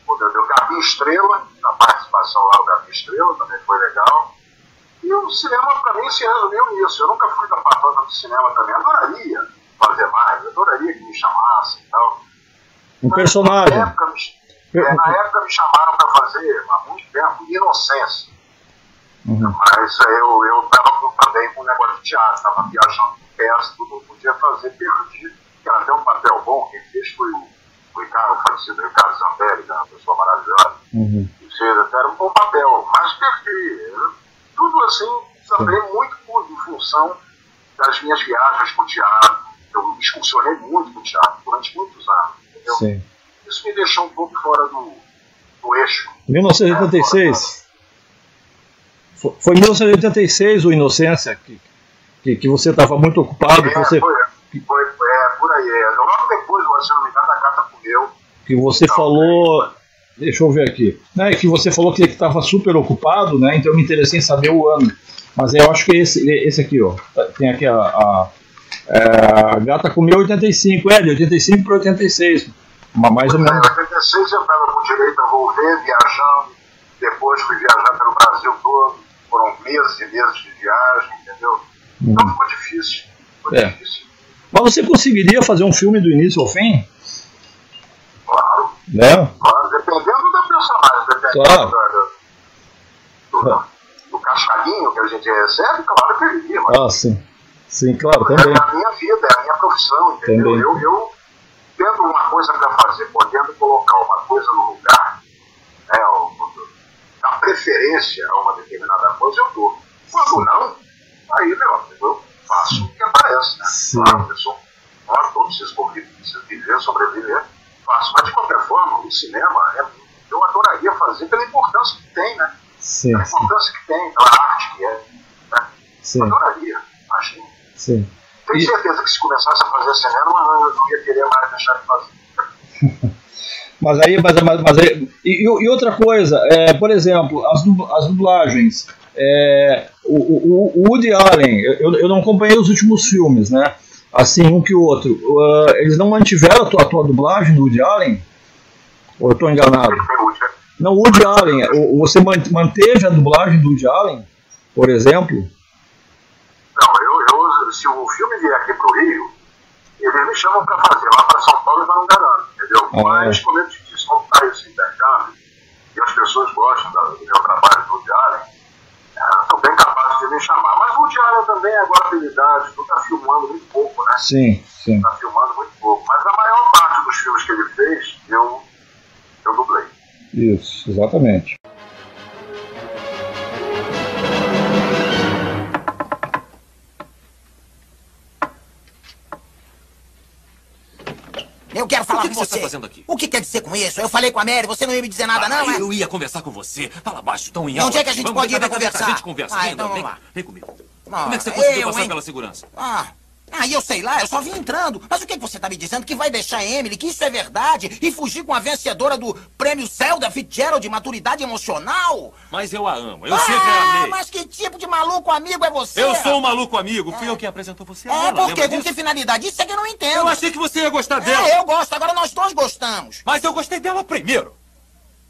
o Gabi Estrela, na participação lá do Gabi Estrela, também foi legal. E o cinema para mim se resumiu nisso. Eu nunca fui da patota do cinema também. Adoraria fazer mais, adoraria que me chamassem e tal. Um personagem. Na época me chamaram para fazer, há muito tempo, Inocência. Mas eu estava também com um negócio de teatro, estava viajando com peça, tudo não podia fazer, perdi. Que era até um papel bom, quem fez foi o falecido Ricardo Zambelli, que é uma pessoa maravilhosa. Era um bom papel, mas perdi. Tudo assim, também muito em função das minhas viagens com o teatro. Eu me excursionei muito com o teatro durante muitos anos, entendeu? Sim. Isso me deixou um pouco fora do eixo. 1986? Foi em 1986 o Inocência que você estava muito ocupado. Foi por aí. Logo depois, se não me engano, a Gata Comeu. Que você falou... Deixa eu ver aqui. Que você falou que estava super ocupado, né? Então eu me interessei em saber o ano. Mas eu acho que esse aqui, ó. Tem aqui a Gata Comeu 85. De 85 para 86. Mais ou menos. Em 86 eu estava com direito a volver, viajando. Depois fui viajar pelo Brasil todo. Foram meses e meses de viagem, entendeu? Então ficou difícil. Difícil. Mas você conseguiria fazer um filme do início ao fim? Claro. Né? Claro, dependendo da personagem, dependendo do cascalhinho que a gente recebe, claro que eu iria. Sim, claro, também. É a minha vida, é a minha profissão, entendeu? Eu tendo uma coisa para fazer, podendo colocar uma coisa no lugar, né, da preferência a uma determinada coisa, eu dou. Quando não, aí, meu amigo, eu faço o que aparece, né? Claro, eu preciso viver, sobreviver, faço. Mas, de qualquer forma, o cinema, eu adoraria fazer pela importância que tem, né? Pela importância que tem, pela arte que é. Né? Eu adoraria, imagina. Tenho certeza que se começasse a fazer cinema, eu não ia querer mais deixar de fazer. E outra coisa, por exemplo, as dublagens. O Woody Allen, eu não acompanhei os últimos filmes, né? Assim, um que o outro. Eles não mantiveram a tua dublagem do Woody Allen? Ou eu estou enganado? Não, o Woody Allen, você manteve a dublagem do Woody Allen, por exemplo? Não, se o filme vier aqui pro Rio, eles me chamam para fazer. Lá para São Paulo eu não garanto, entendeu? Mas, como eu te disse, como está esse intercâmbio, e as pessoas gostam do meu trabalho do Woody Allen, são bem capazes de me chamar. Mas o Woody Allen também, agora tem idade, está filmando muito pouco, né? Sim. Está filmando muito pouco. Mas a maior parte dos filmes que ele fez, eu dublei. Isso, exatamente. Eu quero falar com você. O que você está fazendo aqui? O que quer dizer com isso? Eu falei com a Mary, você não ia me dizer nada, não, é? Eu ia conversar com você. Fala baixo, tão em aula. Onde é que a gente pode ir pra conversar? A gente conversa. Então vamos lá. Vem comigo. Como é que você conseguiu passar pela segurança? Eu sei lá, eu só vim entrando. Mas o que você tá me dizendo? Que vai deixar a Emily, que isso é verdade, e fugir com a vencedora do prêmio Zelda Fitzgerald de maturidade emocional? Mas eu a amo, eu sempre a amei. Mas que tipo de maluco amigo é você? Eu sou um maluco amigo, fui eu quem apresentou você a ela. Por quê? Com que finalidade? Isso é que eu não entendo. Eu achei que você ia gostar dela. Eu gosto, agora nós dois gostamos. Mas eu gostei dela primeiro.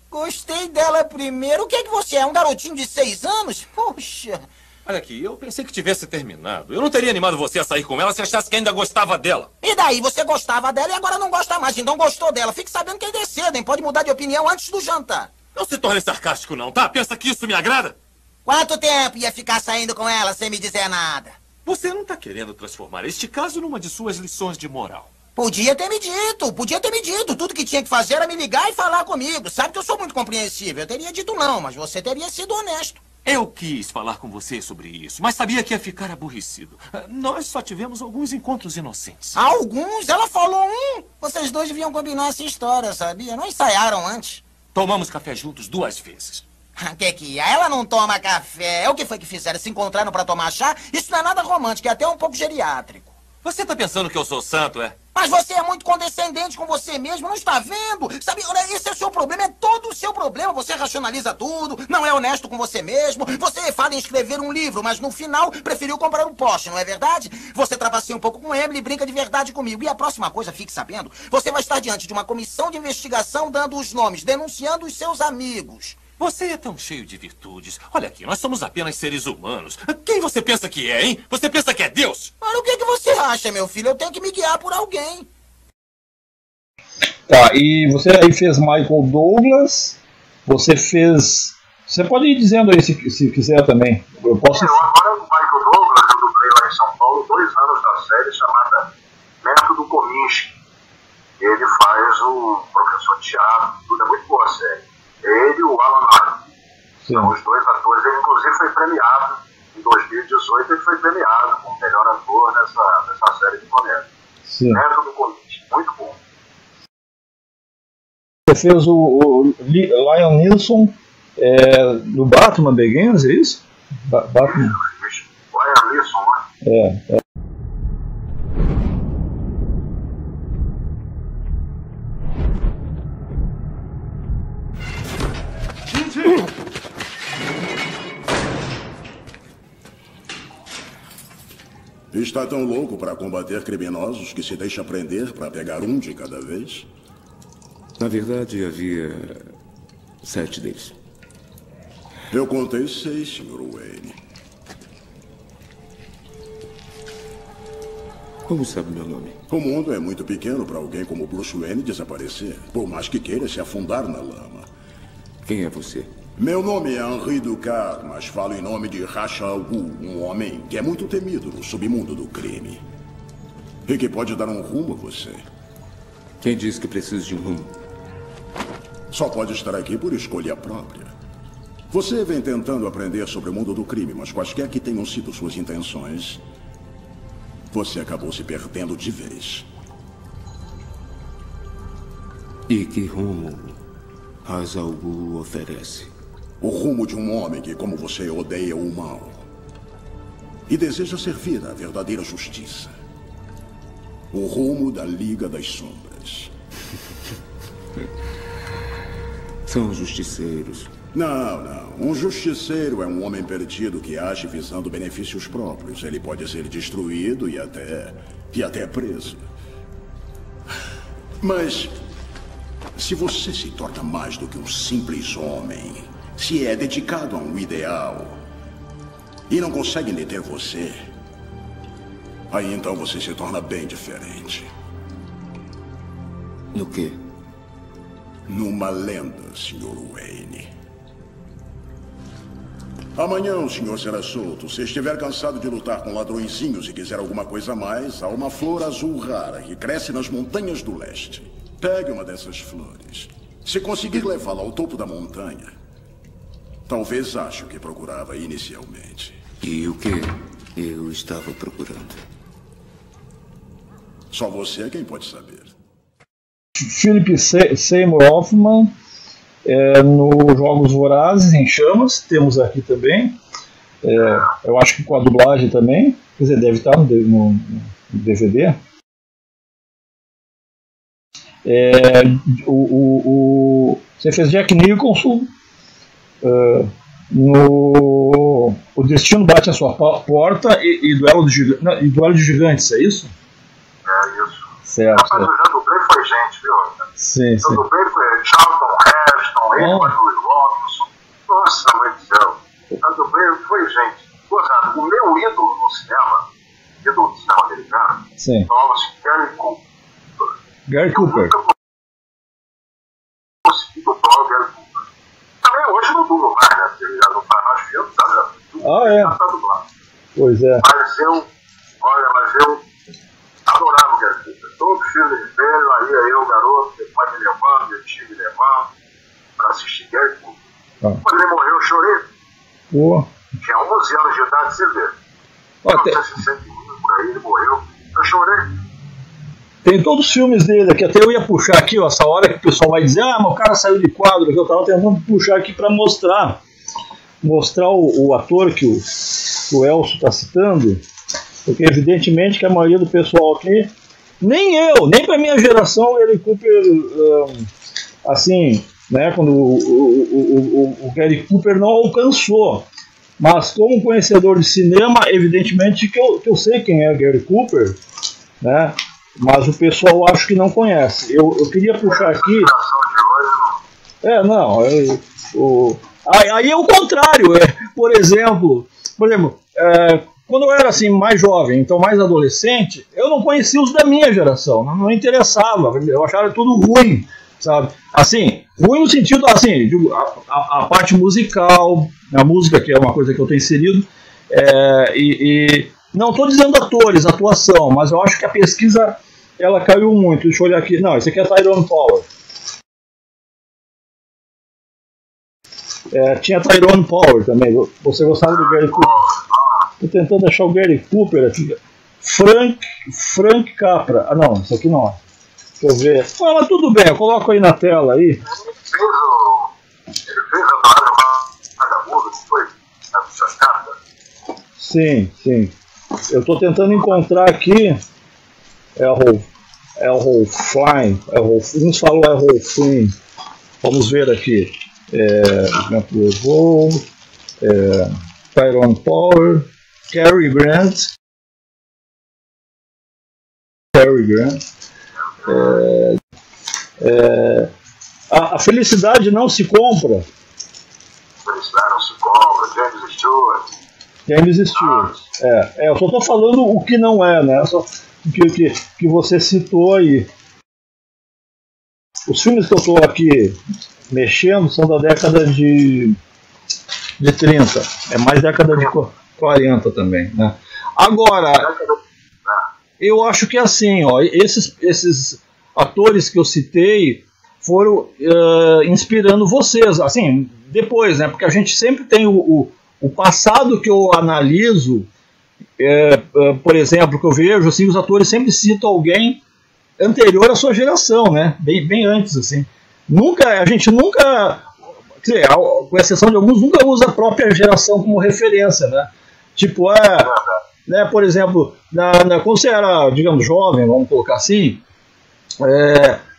Gostei dela primeiro? O que você é, um garotinho de 6 anos? Poxa... Olha aqui, eu pensei que tivesse terminado. Eu não teria animado você a sair com ela se achasse que ainda gostava dela. E daí? Você gostava dela e agora não gosta mais. Então gostou dela. Fique sabendo que ainda é cedo, hein? Pode mudar de opinião antes do jantar. Não se torne sarcástico, não, tá? Pensa que isso me agrada? Quanto tempo ia ficar saindo com ela sem me dizer nada? Você não tá querendo transformar este caso numa de suas lições de moral. Podia ter me dito. Tudo que tinha que fazer era me ligar e falar comigo. Sabe que eu sou muito compreensível. Eu teria dito não, mas você teria sido honesto. Eu quis falar com você sobre isso, mas sabia que ia ficar aborrecido. Nós só tivemos alguns encontros inocentes. Alguns? Ela falou um. Vocês dois deviam combinar essa história, sabia? Não ensaiaram antes. Tomamos café juntos 2 vezes. Que é? Ela não toma café. O que foi que fizeram? Se encontraram pra tomar chá? Isso não é nada romântico, é até um pouco geriátrico. Você tá pensando que eu sou santo, é? Mas você é muito condescendente com você mesmo, não está vendo? Sabe, olha, esse é o seu problema, é todo o seu problema. Você racionaliza tudo, não é honesto com você mesmo. Você fala em escrever um livro, mas no final preferiu comprar um Porsche, não é verdade? Você trapaceia um pouco com Emily e brinca de verdade comigo. E a próxima coisa, fique sabendo, você vai estar diante de uma comissão de investigação dando os nomes, denunciando os seus amigos. Você é tão cheio de virtudes. Olha aqui, nós somos apenas seres humanos. Quem você pensa que é, hein? Você pensa que é Deus? Mas o que você acha, meu filho? Eu tenho que me guiar por alguém. Tá, e você aí fez Michael Douglas. Você fez... Você pode ir dizendo aí se quiser também. Eu posso... Agora o Michael Douglas, eu dublei lá em São Paulo 2 anos da série chamada Método Kominsky. Ele faz o professor de teatro, tudo é muito boa a série. Ele e o Alan Arkin. São os dois atores. Ele, inclusive, foi premiado. Em 2018, ele foi premiado como melhor ator nessa série de comédia. Método Kominsky. Muito bom. Você fez o Liam Neeson do Batman Begins, é isso? Batman. Liam Neeson, né? Está tão louco para combater criminosos que se deixa prender para pegar um de cada vez? Na verdade, havia 7 deles. Eu contei 6, Sr. Wayne. Como sabe meu nome? O mundo é muito pequeno para alguém como Bruce Wayne desaparecer, por mais que queira se afundar na lama. Quem é você? Meu nome é Henri Ducat, mas falo em nome de Ra's al Ghul, um homem que é muito temido no submundo do crime. E que pode dar um rumo a você. Quem diz que preciso de um rumo? Só pode estar aqui por escolha própria. Você vem tentando aprender sobre o mundo do crime, mas quaisquer que tenham sido suas intenções, você acabou se perdendo de vez. E que rumo Ra's al Ghul oferece? O rumo de um homem que, como você, odeia o mal e deseja servir à verdadeira justiça. O rumo da Liga das Sombras. São justiceiros. Não. Um justiceiro é um homem perdido que age visando benefícios próprios. Ele pode ser destruído e até preso. Mas se você se torna mais do que um simples homem, se é dedicado a um ideal e não conseguem deter você, aí então você se torna bem diferente. No quê? Numa lenda, Sr. Wayne. Amanhã o senhor será solto. Se estiver cansado de lutar com ladrõezinhos e quiser alguma coisa a mais, há uma flor azul rara que cresce nas montanhas do leste. Pegue uma dessas flores. Se conseguir levá-la ao topo da montanha, talvez ache o que procurava inicialmente. E o que eu estava procurando? Só você é quem pode saber. Philip Seymour Hoffman, no Jogos Vorazes, em Chamas, temos aqui também. Eu acho que com a dublagem também. Quer dizer, deve estar no DVD. Você fez Jack Nicholson no O Destino Bate à Sua Porta e Duelo de Gigantes, é isso? É isso. Certo. Mas eu já dublei foi gente, viu? Sim. Eu dublei foi Charlton Heston, Edward Robinson. Nossa, mãe do céu. Eu dublei foi gente. Gozado, o meu ídolo no cinema, ídolo do cinema americano, chamava-se Gary Cooper. Gary Cooper. Eu nunca consegui dublar o Gary Cooper. Também hoje não dublo mais, né? Porque ele já não faz mais filmes, sabe? Já tá dublado. Pois é. Mas eu adorava o Gary Cooper. Todo filme dele, aí eu, garoto, meu pai me levando, meu tio me levando pra assistir Gary Cooper. Quando ele morreu, eu chorei. Tinha 11 anos de idade, você vê. Em 1961, por aí, ele morreu. Eu chorei. Tem todos os filmes dele aqui, até eu ia puxar aqui, ó, essa hora que o pessoal vai dizer, mas o cara saiu de quadro, que eu tava tentando puxar aqui para mostrar o ator que o Elcio está citando. Porque evidentemente que a maioria do pessoal aqui, nem pra minha geração, o Gary Cooper, assim, né, quando o Gary Cooper não alcançou. Mas como conhecedor de cinema, evidentemente que eu sei quem é Gary Cooper, né? Mas o pessoal acho que não conhece. Eu queria puxar aqui. Aí é o contrário. Por exemplo, quando eu era assim mais jovem, então mais adolescente, eu não conhecia os da minha geração, não interessava, eu achava tudo ruim, sabe? Assim, ruim no sentido assim, a parte musical, a música que é uma coisa que eu tenho inserido, e não estou dizendo atores, atuação, mas eu acho que a pesquisa ela caiu muito. Deixa eu olhar aqui. Não, esse aqui é Tyrone Power. Tinha Tyrone Power também. Você gostava do Gary Cooper? Estou tentando achar o Gary Cooper aqui. Frank Capra. Ah, não, isso aqui não é. Deixa eu ver. Ah, mas tudo bem, eu coloco aí na tela aí. Ele fez a Vagabundo, que foi a Chacata. Sim. Eu estou tentando encontrar aqui. Errol Flynn. Uns falam Errol Flynn. Vamos ver aqui. Tyrone Power. Cary Grant. A felicidade não se compra. Felicidade não se compra. James Stewart. Eu só estou falando o que não é, né? Só que você citou aí. Os filmes que eu estou aqui mexendo são da década de 30. É mais década de 40 também, né? Agora, eu acho que assim, ó, esses atores que eu citei foram inspirando vocês, assim, depois, né? Porque a gente sempre tem o passado que eu analiso. Por exemplo, que eu vejo, assim, os atores sempre citam alguém anterior à sua geração, né? Bem antes, assim. A gente nunca, quer dizer, com exceção de alguns, nunca usa a própria geração como referência, né? Tipo, né, por exemplo, quando você era, digamos, jovem, vamos colocar assim,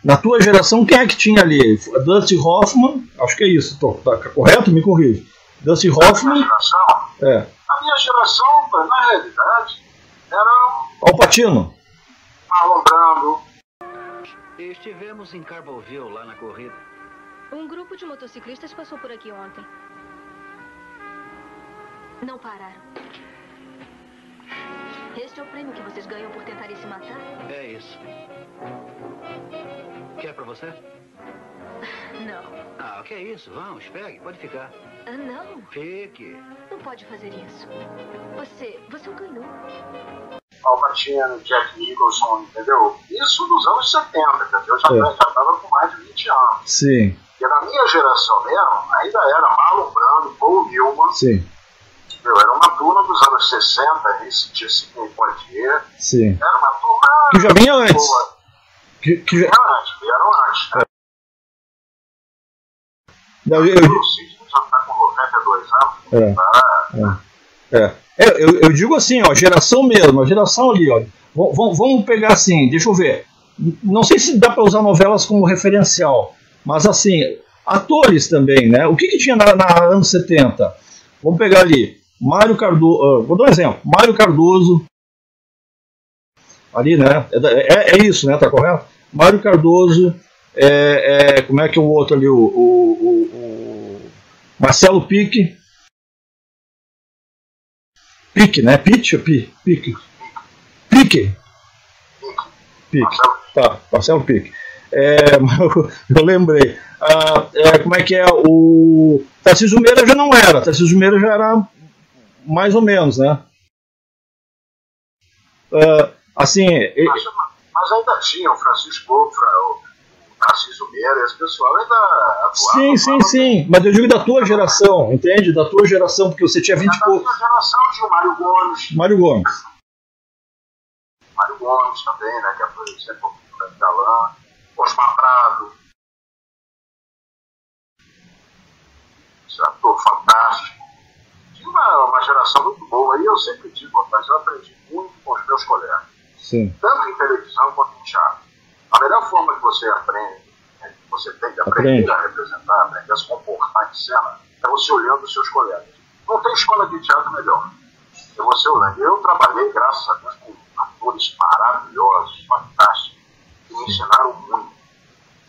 na tua geração, quem é que tinha ali? Dustin Hoffman, acho que é isso, tá correto? Me corrija. Dustin Hoffman. A minha geração, na realidade, era Al Pacino. Marlon Brando. Estivemos em Carboville, lá na corrida. Um grupo de motociclistas passou por aqui ontem. Não pararam. Este é o prêmio que vocês ganham por tentarem se matar? É isso. Quer pra você? Não. Ah, o que é isso? Vamos, pegue, pode ficar. Não. Fique. Não pode fazer isso. Você o ganhou. Al Pacino, Jack Nicholson, entendeu? Isso nos anos 70, entendeu? Eu já estava com mais de 20 anos. Sim. E na minha geração mesmo, ainda era Marlon Brando, Paul Newman. Sim. Entendeu? Era uma turma dos anos 60, esse tinha Sidney Poitier. Sim. Era uma turma... Que já vinha antes. Vieram antes. Não, o Sidney já está com 92 anos. Eu digo assim, ó, geração mesmo, a geração ali, ó. Vamos pegar assim, deixa eu ver. Não sei se dá para usar novelas como referencial, mas assim, atores também, né? O que tinha na anos 70? Vamos pegar ali, Mário Cardoso, vou dar um exemplo, Mário Cardoso, ali, né? É isso, né? Tá correto? Mário Cardoso, como é que é o outro ali, o Marcelo Pique. Pique, né? Pique. Tá, Marcelo Pique. Eu lembrei. Como é que é? O Tarcísio Meira já não era. Tarcísio Meira já era mais ou menos, né? Assim. Mas ainda tinha o Francisco, o Tarcísio Meira, esse pessoal ainda atuava. Sim. Mas eu digo da tua geração, entende? Da tua geração, porque você tinha 20 e pouco. Da minha geração tinha o Mário Gomes. Mário Gomes também, né? Que é, por exemplo, o galã. Osmar Prado. Esse ator fantástico. Tinha uma geração muito boa, e eu sempre digo, mas eu aprendi muito com os meus colegas. Sim. Tanto em televisão quanto em teatro. A melhor forma que você aprende, que você tem que aprender a representar, aprender a se comportar em cena, é você olhando os seus colegas. Não tem escola de teatro melhor. É você olhando. Eu trabalhei, graças a Deus, com atores maravilhosos, fantásticos, que me ensinaram muito.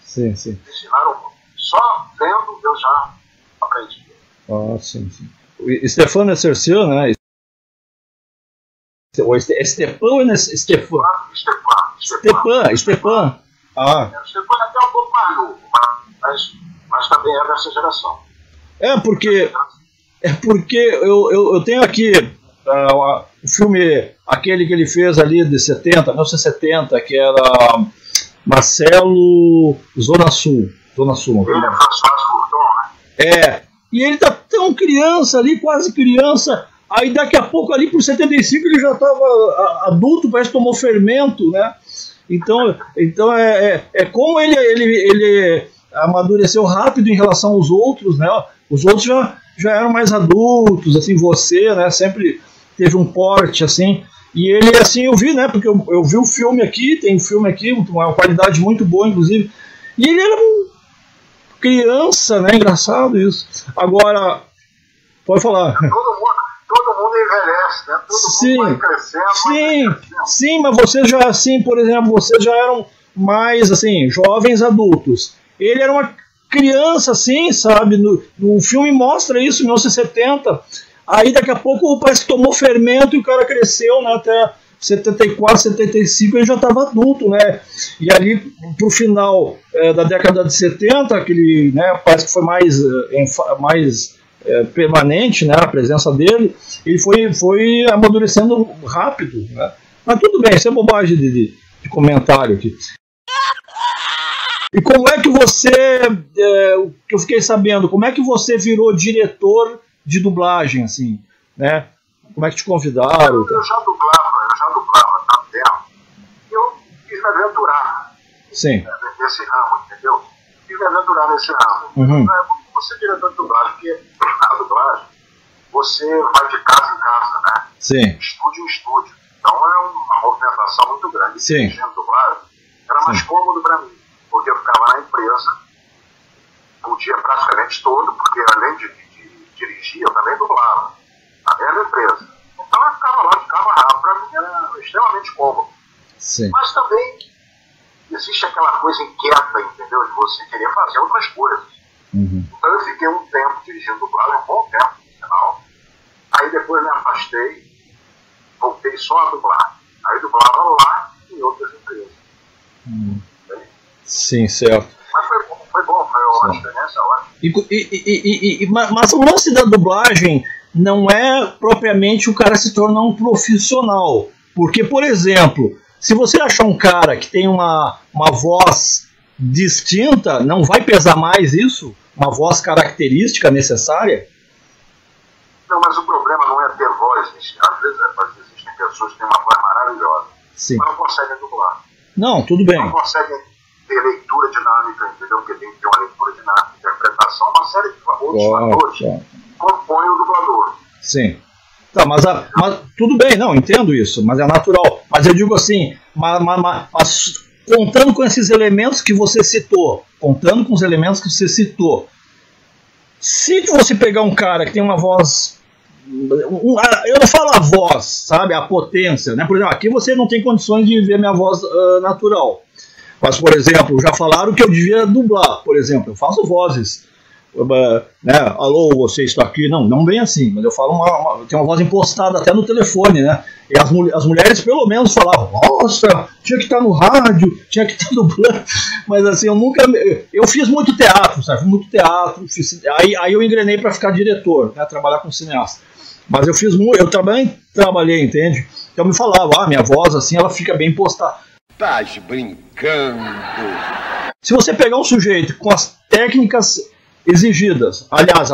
Sim, sim. Me ensinaram muito. Só vendo eu já aprendi. Ah, sim, sim. O Stefano Essercian, né? O Stepan ou Stefan? Stepan. Ah. O Stepan é até um pouco mais novo, mas também é dessa geração. É porque eu tenho aqui o filme, aquele que ele fez ali de 1970, que era Marcelo Zona Sul. Ele é François Courton, né? E ele tá tão criança ali, quase criança. Aí daqui a pouco ali por 75 ele já estava adulto, parece que tomou fermento, né? Então como ele amadureceu rápido em relação aos outros, né? Os outros já eram mais adultos, assim, você, né? Sempre teve um porte, assim. E ele, assim, eu vi, né? Porque eu vi o filme aqui, tem um filme aqui, uma qualidade muito boa, inclusive. E ele era criança, né? Engraçado isso. Agora, pode falar. Todo mundo envelhece, né? Todo mundo vai crescendo. Sim, mas vocês já, assim, por exemplo, vocês já eram mais, assim, jovens adultos. Ele era uma criança, assim, sabe? No filme mostra isso, em 1970. Aí daqui a pouco parece que tomou fermento e o cara cresceu, né? Até 74, 75 ele já estava adulto, né? E ali pro final da década de 70, aquele, né, parece que foi mais permanente, né, a presença dele, ele foi amadurecendo rápido, né? Mas tudo bem, isso é bobagem de comentário aqui. E como é que você, que eu fiquei sabendo, como é que você virou diretor de dublagem, assim, né? Como é que te convidaram? Eu já dublava há tempo. E eu quis me aventurar nesse ramo, entendeu? Quis me aventurar nesse ramo. Uhum. Como você é diretor de dublagem? Porque na dublagem você vai de casa em casa, né? Sim. Estúdio em estúdio. Então é uma movimentação muito grande. Sim. Dirigindo dublagem era mais cômodo para mim, porque eu ficava na empresa o dia praticamente todo, porque além de dirigir, eu também dublava na mesma empresa. Então eu ficava lá, ficava rápido, para mim era extremamente cômodo. Sim. Mas também existe aquela coisa inquieta, entendeu? De você querer fazer outras coisas. Uhum. Então eu fiquei um tempo dirigindo dublagem, um bom tempo no final. Aí depois me afastei, voltei só a dublar. Aí dublava lá em outras empresas. Sim, certo. Mas foi uma experiência ótima. Mas o lance da dublagem não é propriamente o cara se tornar um profissional. Porque, por exemplo, se você achar um cara que tem uma voz distinta, não vai pesar mais isso? Uma voz característica necessária? Não, mas o problema não é ter voz. Às vezes existem pessoas que têm uma voz maravilhosa, mas não conseguem dublar. Não, tudo bem. Não conseguem ter leitura dinâmica, entendeu? Porque tem que ter uma leitura dinâmica, interpretação, uma série de outros fatores compõem o dublador. Sim. Tá, mas tudo bem, não, entendo isso, mas é natural. Mas eu digo assim, mas contando com esses elementos que você citou, se você pegar um cara que tem uma voz, eu não falo a voz, sabe, a potência, né? Por exemplo, aqui você não tem condições de ver minha voz natural. Mas, por exemplo, já falaram que eu devia dublar, por exemplo, eu faço vozes, né? Alô, você está aqui? Não bem assim, mas eu falo tem uma voz impostada até no telefone, né? E as mulheres pelo menos falavam, nossa, tinha que estar no rádio, tinha que estar dublando, mas assim, eu fiz muito teatro, sabe? Aí eu engrenei para ficar diretor, né? Trabalhar com cineasta, mas eu também trabalhei, entende? Então me falava, minha voz assim, ela fica bem impostada. Tá brincando. Se você pegar um sujeito com as técnicas exigidas, aliás,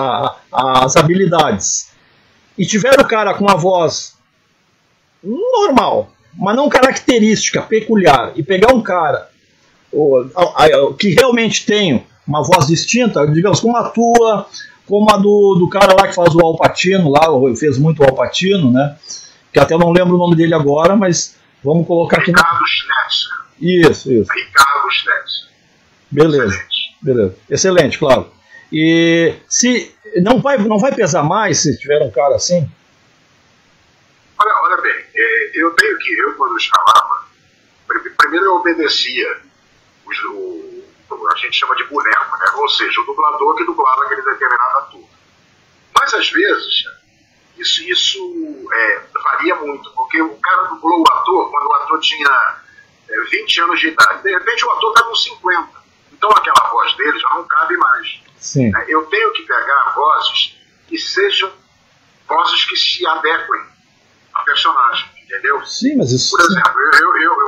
as habilidades, e tiver o cara com uma voz normal, mas não característica, peculiar, e pegar um cara que realmente tem uma voz distinta, digamos, como a tua, como a do cara lá que faz o Al Pacino, lá, fez muito o Al Pacino, né? Que até não lembro o nome dele agora, mas vamos colocar aqui. Ricardo Schnetzer. Isso. Ricardo Schnetzer. Beleza. Excelente, claro. E se não vai pesar mais se tiver um cara assim? Olha bem, eu quando escalava, primeiro eu obedecia a gente chama de boneco, né? Ou seja, o dublador que dublava aquele determinado ator. Mas às vezes isso varia muito, porque o cara dublou o ator quando o ator tinha 20 anos de idade. De repente o ator está com 50. Então aquela voz dele já não cabe mais. Sim. Eu tenho que pegar vozes que sejam vozes que se adequem a personagem, entendeu? Sim, mas isso... Por exemplo,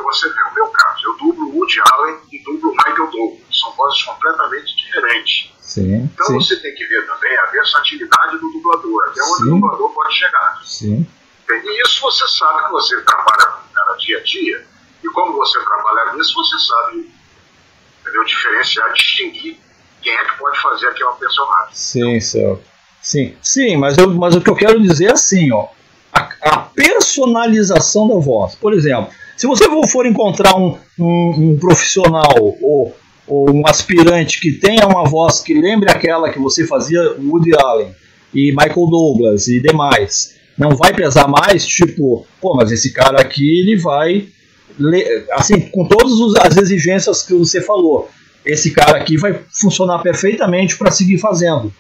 você vê o meu caso, eu dublo o Woody Allen e dublo o Michael Douglas, são vozes completamente diferentes. Sim, então você tem que ver também a versatilidade do dublador, até onde o dublador pode chegar. Sim. E isso você sabe que você trabalha com o cara dia a dia, e como você trabalha nisso, você sabe, entendeu, diferenciar, distinguir quem é que pode fazer aquela personagem. Sim, certo. Sim, mas o que eu quero dizer é assim, ó. A personalização da voz. Por exemplo, se você for encontrar um profissional ou um aspirante que tenha uma voz que lembre aquela que você fazia Woody Allen e Michael Douglas e demais, não vai pesar mais, tipo, pô, mas esse cara aqui ele vai, assim, com todas as exigências que você falou, esse cara aqui vai funcionar perfeitamente para seguir fazendo.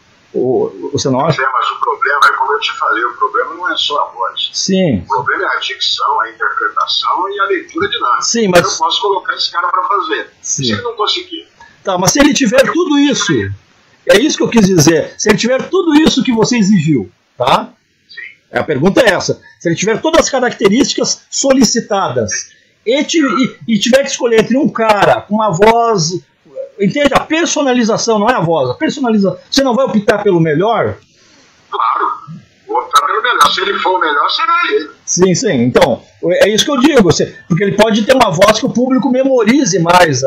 Você não acha? Mas o problema é, como eu te falei, o problema não é só a voz. Sim. O problema é a dicção, a interpretação e a leitura dinâmica. Sim, mas... Eu posso colocar esse cara para fazer. Sim. Se ele não conseguir. Tá, mas se ele tiver tudo isso, é isso que eu quis dizer. Se ele tiver tudo isso que você exigiu, tá? Sim. A pergunta é essa. Se ele tiver todas as características solicitadas e tiver que escolher entre um cara com uma voz... Entende? A personalização não é a voz. A personalização. Você não vai optar pelo melhor? Claro. Vou optar pelo melhor. Se ele for o melhor, será ele. Sim. Então, é isso que eu digo. Porque ele pode ter uma voz que o público memorize mais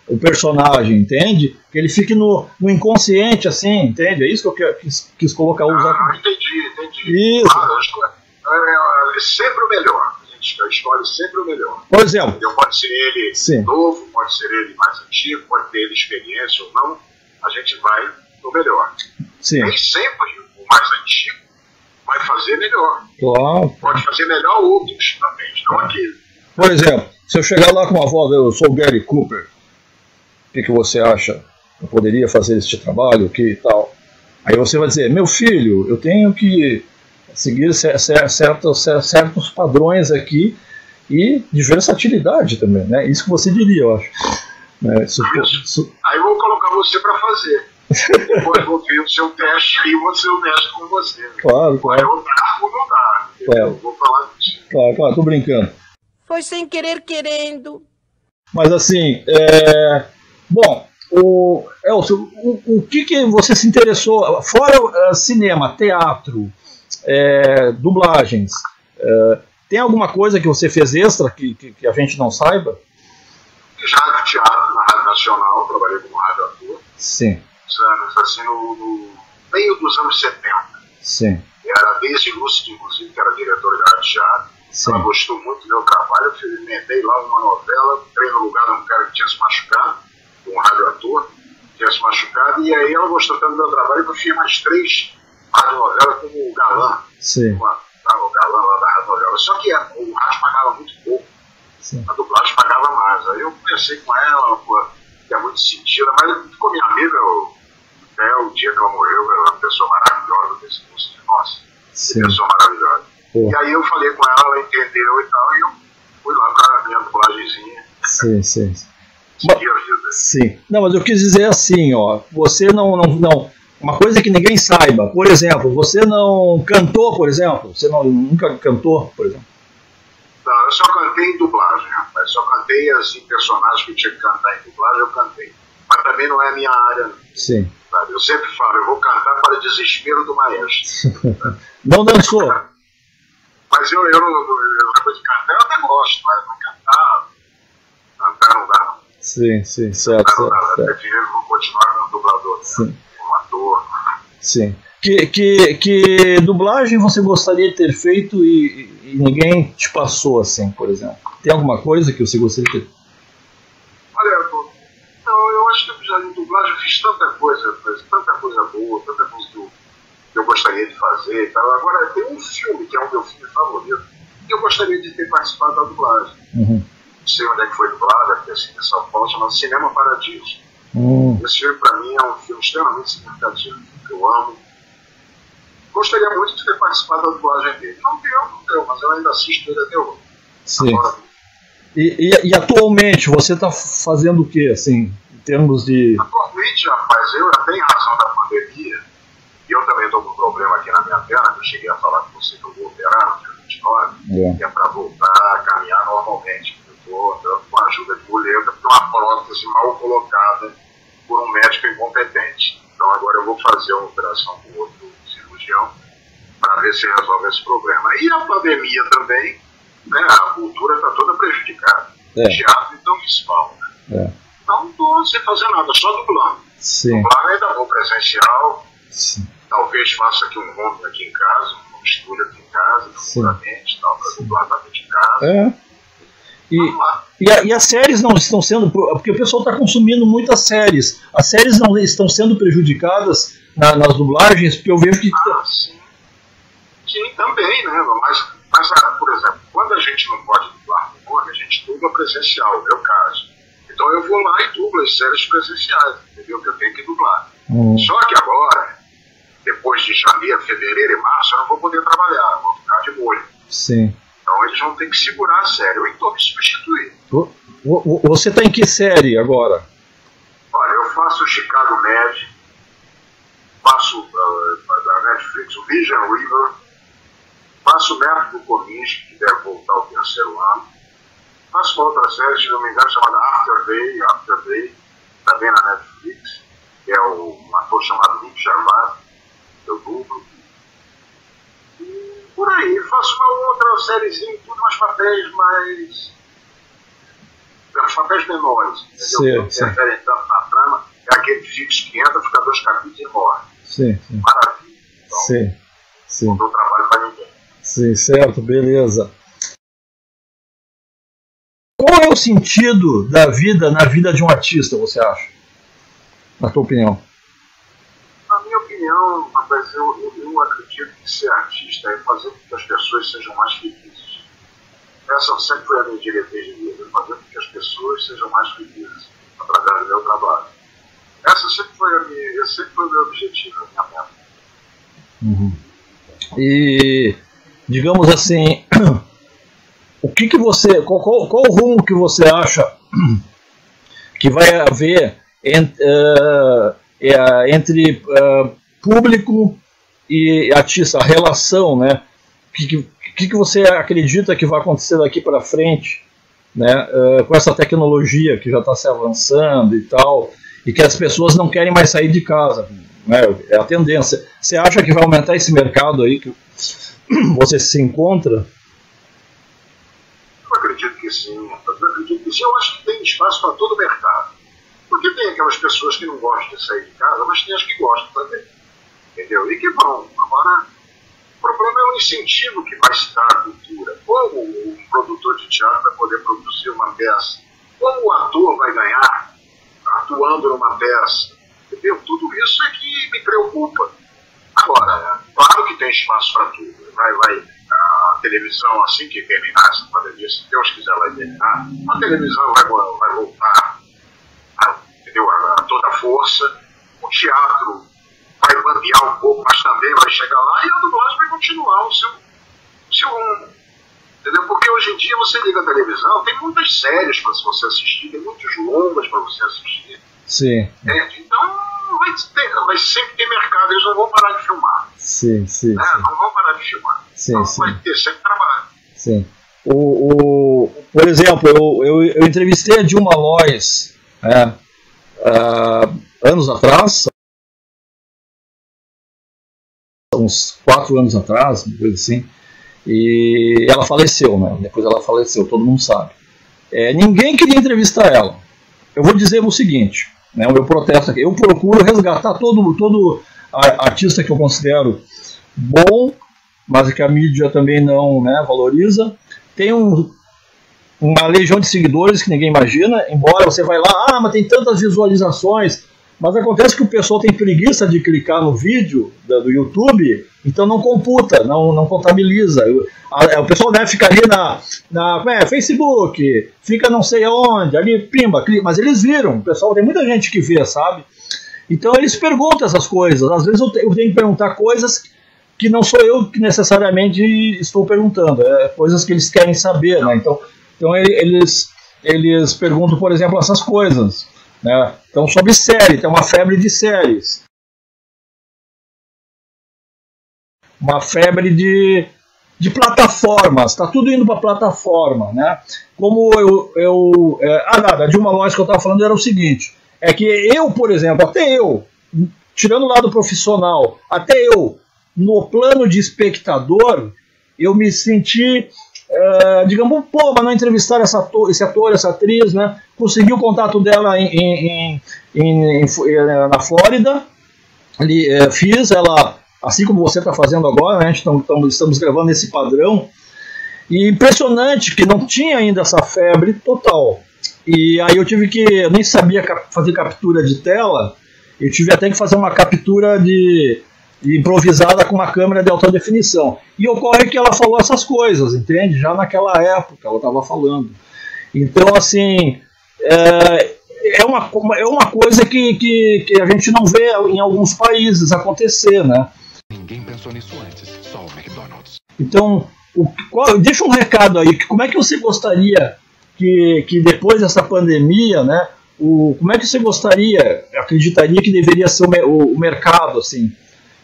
o personagem, entende? Que ele fique no inconsciente, assim, entende? É isso que eu quis colocar. Entendi. Isso. Claro, é sempre o melhor. Escolhe sempre o melhor. Por exemplo, pode ser ele novo, pode ser ele mais antigo, pode ter ele experiência ou não, a gente vai no melhor. Sim. Nem sempre o mais antigo vai fazer melhor. Claro. Pode fazer melhor outros também, não aquele. Por exemplo, se eu chegar lá com uma voz, eu sou o Gary Cooper, o que você acha? Eu poderia fazer este trabalho, que tal? Aí você vai dizer, meu filho, eu tenho que seguir certos padrões aqui e de versatilidade também, né? Isso que você diria, eu acho. Aí eu vou colocar você para fazer. Depois vou ver o seu teste e vou ser honesto com você. Claro. Eu dar ou não dar. Claro. Eu vou falar disso. Claro, tô brincando. Foi sem querer querendo. Mas assim, bom, Elcio, o que você se interessou, fora cinema, teatro, dublagens, tem alguma coisa que você fez extra que a gente não saiba? Já no teatro, na Rádio Nacional, trabalhei como rádio ator. Sim. Assim, no meio dos anos 70. Sim. Era a Daisy Lúcia, inclusive, que era diretora de rádio teatro. Sim. Ela gostou muito do meu trabalho. Eu emendei lá uma novela, entrei no lugar de um cara que tinha se machucado, um rádio ator, tinha se machucado, e aí ela gostou tanto do meu trabalho que eu fiz mais 3 radionovelas como o galã. Sim. O galã lá da radionovela. Só que o rádio pagava muito pouco. Sim. A dublagem pagava mais. Aí eu conversei com ela, que é muito sentida, mas ficou minha amiga até o dia que ela morreu. Ela era uma pessoa maravilhosa desse curso. Nossa, que pessoa maravilhosa. E aí eu falei com ela, ela entendeu e tal, e eu fui lá para a minha dublagemzinha. Sim. Segui a vida. Sim. Não, mas eu quis dizer assim, ó, você não, uma coisa que ninguém saiba, por exemplo, você não cantou, por exemplo? Você nunca cantou, por exemplo? Não, eu só cantei em dublagem, rapaz. Só cantei assim, personagens que eu tinha que cantar em dublagem, eu cantei. Mas também não é a minha área. Sim. Sabe? Eu sempre falo, eu vou cantar para o desespero do maestro. Não dançou? Mas eu depois de cantar, eu até gosto, mas não cantar não dá. Sim, certo. Até dinheiro, vou continuar como dublador, como ator. Sim. Que dublagem você gostaria de ter feito e ninguém te passou assim, por exemplo? Tem alguma coisa que você gostaria de ter? Olha, eu acho que já em dublagem eu fiz tanta coisa boa, tanta coisa que eu gostaria de fazer e tal. Agora, tem um filme que é o meu filme favorito que eu gostaria de ter participado da dublagem. Não sei onde é que foi dublado, aqui assim, em São Paulo, chamado Cinema Paradiso. Esse filme, para mim, é um filme extremamente significativo, que eu amo. Gostaria muito de ter participado da dublagem dele. Não deu, mas eu ainda assisto ele até hoje. Sim. Agora, e atualmente, você está fazendo o que, assim, em termos de... Atualmente, rapaz, eu até em razão da pandemia, e eu também estou com um problema aqui na minha perna, que eu cheguei a falar com você que eu vou operar no dia 29, que é para voltar a caminhar normalmente. Eu estou com a ajuda de muleta, porque é uma prótese mal colocada por um médico incompetente. Então agora eu vou fazer uma operação com outro cirurgião para ver se resolve esse problema. E a pandemia também, né, a cultura está toda prejudicada. Teatro então municipal. Né? Então não estou sem fazer nada, só dublando. Dublar ainda vou presencial. Talvez faça aqui um home aqui em casa, um estúdio aqui em casa, futuramente, para dublar também de casa. E as séries não estão sendo... Porque o pessoal está consumindo muitas séries. As séries não estão sendo prejudicadas nas dublagens, porque eu vejo que... Sim, também, né? Mas, por exemplo, quando a gente não pode dublar no nome, a gente dubla presencial, é o meu caso. Então eu vou lá e dublo as séries presenciais, entendeu? Que eu tenho que dublar. Só que agora, depois de janeiro, fevereiro e março, eu não vou poder trabalhar, eu vou ficar de molho. Sim. Então eles vão ter que segurar a série, ou então me substituir. Você está em que série agora? Olha, eu faço o Chicago Med, faço da Netflix o Vision River, faço o Método Kominsky, que deve voltar ao 3º ano, faço uma outra série, se não me engano, chamada After Day, também na Netflix, que é um ator chamado Nick Gervais, eu dublo. Por aí, faço uma outra sériezinha, tudo mais papéis menores, entendeu? Que interferem tanto na trama, é aquele fixo que entra, fica 2 capítulos e morre. Maravilha. Então, não dou trabalho para ninguém. Sim, certo, beleza. Qual é o sentido da vida na vida de um artista, você acha? Na tua opinião? Na minha opinião, rapaz, eu acredito que ser artista é fazer com que as pessoas sejam mais felizes. Essa sempre foi a minha diretriz de vida, fazer com que as pessoas sejam mais felizes através do meu trabalho. Esse sempre foi o meu objetivo, a minha meta. E, digamos assim, o que você, qual o rumo que você acha que vai haver entre público e artista, a relação, né? O que você acredita que vai acontecer daqui para frente, né? Com essa tecnologia que já está se avançando e tal, e que as pessoas não querem mais sair de casa, né? É a tendência. Você acha que vai aumentar esse mercado aí que você se encontra? Eu acredito que sim. Eu acho que tem espaço para todo o mercado. Porque tem aquelas pessoas que não gostam de sair de casa, mas tem as que gostam também. Entendeu? E que vão. Agora, o problema é o incentivo que vai se dar à cultura. Como o produtor de teatro vai poder produzir uma peça? Como o ator vai ganhar atuando numa peça? Entendeu? Tudo isso é que me preocupa. Agora, claro que tem espaço para tudo. A televisão, assim que terminar essa pandemia, se Deus quiser, vai terminar, a televisão vai voltar a toda força, o teatro vai bandear um pouco, mas também vai chegar lá, e a dublagem vai continuar o seu rumo. Entendeu? Porque hoje em dia você liga a televisão, tem muitas séries para você assistir, tem muitos longas para você assistir. Sim. Então vai sempre ter mercado, eles não vão parar de filmar. Sim. Não vão parar de filmar. Então vai ter sempre trabalho. Sim. Por exemplo, eu entrevistei a Dilma Lois anos atrás, uns 4 anos atrás, uma coisa assim, e ela faleceu, né? Depois ela faleceu, todo mundo sabe. Ninguém queria entrevistar ela. Eu vou dizer o seguinte, né, o meu protesto aqui, eu procuro resgatar todo artista que eu considero bom, mas que a mídia também não, né, valoriza. Tem uma legião de seguidores que ninguém imagina, embora você vai lá, mas tem tantas visualizações, mas acontece que o pessoal tem preguiça de clicar no vídeo do YouTube, então não computa, não contabiliza. O pessoal deve ficar ali na Facebook, fica não sei onde, ali pimba, clica, mas eles viram, o pessoal, tem muita gente que vê, sabe? Então eles perguntam essas coisas, às vezes eu tenho que perguntar coisas que não sou eu que necessariamente estou perguntando, coisas que eles querem saber, né? Então eles perguntam, por exemplo, essas coisas, né? Então, sobre série, tem uma febre de séries, uma febre de plataformas, está tudo indo para plataforma, né? Como a Dilma Lois que eu estava falando era o seguinte, é que eu, por exemplo, até eu, tirando o lado profissional, até eu, no plano de espectador, eu me senti, digamos, pô, mas não entrevistaram esse ator, essa atriz, né? Consegui o contato dela na Flórida, fiz ela, assim como você está fazendo agora, né? Estamos gravando nesse padrão, e impressionante que não tinha ainda essa febre total. E aí eu nem sabia fazer captura de tela, eu tive até que fazer uma captura improvisada com uma câmera de alta definição. E ocorre que ela falou essas coisas, entende? Já naquela época ela estava falando. Então, assim, é uma coisa que a gente não vê em alguns países acontecer, né? Ninguém pensou nisso antes, só o McDonald's. Então, deixa um recado aí, como é que você gostaria que depois dessa pandemia, né, como é que você acreditaria que deveria ser o mercado, assim,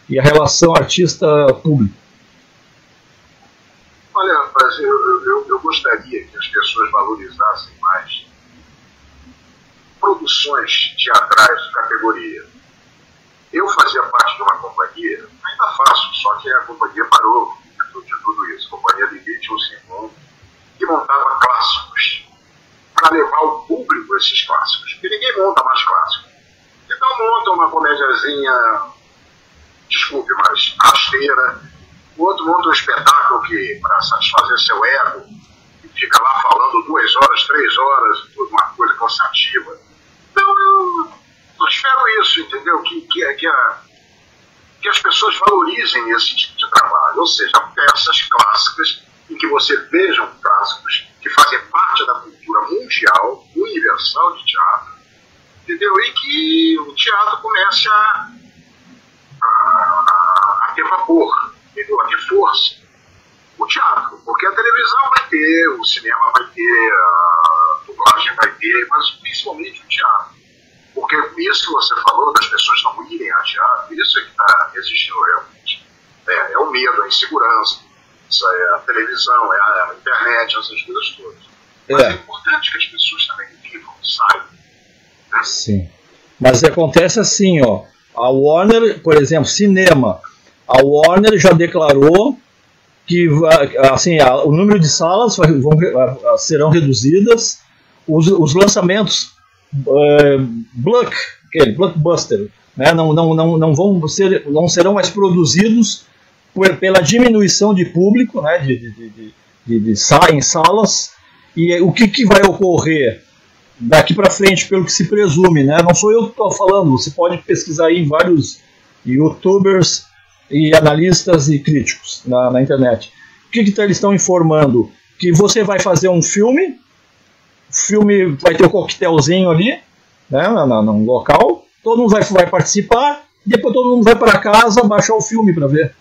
e a relação artista-público? Olha, mas eu gostaria que as pessoas valorizassem mais produções teatrais de categoria. Eu fazia parte de uma companhia, ainda faço, só que a companhia parou de tudo isso, a companhia de Vitor Simon, que montava clássicos para levar ao público esses clássicos, porque ninguém monta mais clássicos. Então monta uma comédiazinha, desculpe, mas rasteira, o outro monta um espetáculo que, para satisfazer seu ego, e fica lá falando 2 horas, 3 horas, tudo uma coisa cansativa. Então eu espero isso, entendeu? Que as pessoas valorizem esse tipo de trabalho, ou seja, peças clássicas em que você veja clássicos que fazem parte da cultura mundial, universal de teatro, entendeu? E que o teatro comece a ter vapor, entendeu? A ter força. O teatro, porque a televisão vai ter, o cinema vai ter, a dublagem vai ter, mas principalmente o teatro. Porque isso que você falou das pessoas não irem ao teatro, isso é que está existindo realmente. É o medo, a insegurança, isso é a televisão, é a internet, essas coisas todas. Mas é importante que as pessoas também vivam, saibam. Né? Sim. Mas acontece assim, ó. A Warner, por exemplo, cinema. A Warner já declarou que assim, o número de salas serão reduzidas, os lançamentos blockbuster, né, não serão mais produzidos pela diminuição de público, né, em salas. E o que vai ocorrer daqui para frente, pelo que se presume, né? Não sou eu que estou falando, você pode pesquisar aí em vários youtubers e analistas e críticos na internet. O que eles estão informando? Que você vai fazer um filme vai ter um coquetelzinho ali, né, num local, todo mundo vai participar, e depois todo mundo vai para casa baixar o filme para ver.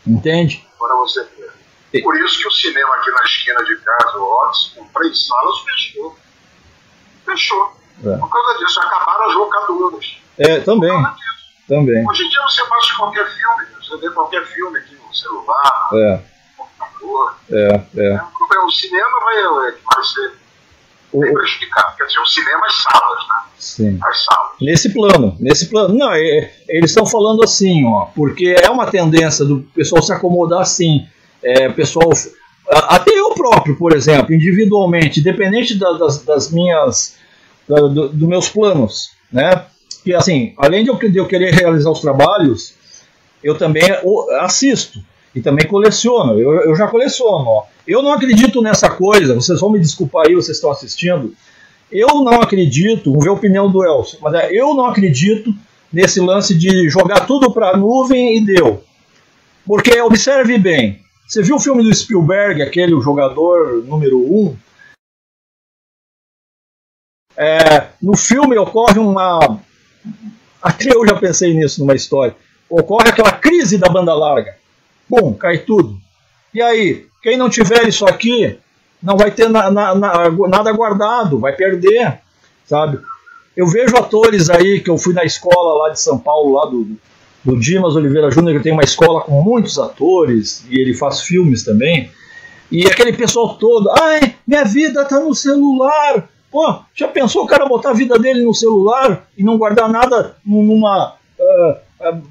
Entende? Para você ver. Por isso que o cinema aqui na esquina de casa, o Otis, com 3 salas, fechou. Por causa disso, acabaram as locadoras. Também. Hoje em dia você baixa qualquer filme, você vê qualquer filme aqui no celular, no computador. O cinema vai ser bem prejudicado. Quer dizer, o cinema, as salas, né? Sim. As salas. Nesse plano. Não, eles estão falando assim, ó, porque é uma tendência do pessoal se acomodar assim. Pessoal, até eu próprio, por exemplo, individualmente, independente dos meus planos, né? que assim, além de eu querer realizar os trabalhos, eu também assisto e também coleciono. Eu já coleciono. Ó. Eu não acredito nessa coisa, vocês vão me desculpar aí, vocês estão assistindo. Eu não acredito, vamos ver a opinião do Elcio, mas eu não acredito nesse lance de jogar tudo para a nuvem e deu. Porque, observe bem, você viu o filme do Spielberg, aquele, o jogador número 1? No filme ocorre uma... Até eu já pensei nisso numa história. Ocorre aquela crise da banda larga. Bum, cai tudo. E aí, quem não tiver isso aqui, não vai ter nada guardado, vai perder, sabe? Eu vejo atores aí, que eu fui na escola lá de São Paulo, lá do Dimas Oliveira Júnior, que tem uma escola com muitos atores, e ele faz filmes também, e aquele pessoal todo, ai, minha vida tá no celular. Pô, já pensou o cara botar a vida dele no celular e não guardar nada numa...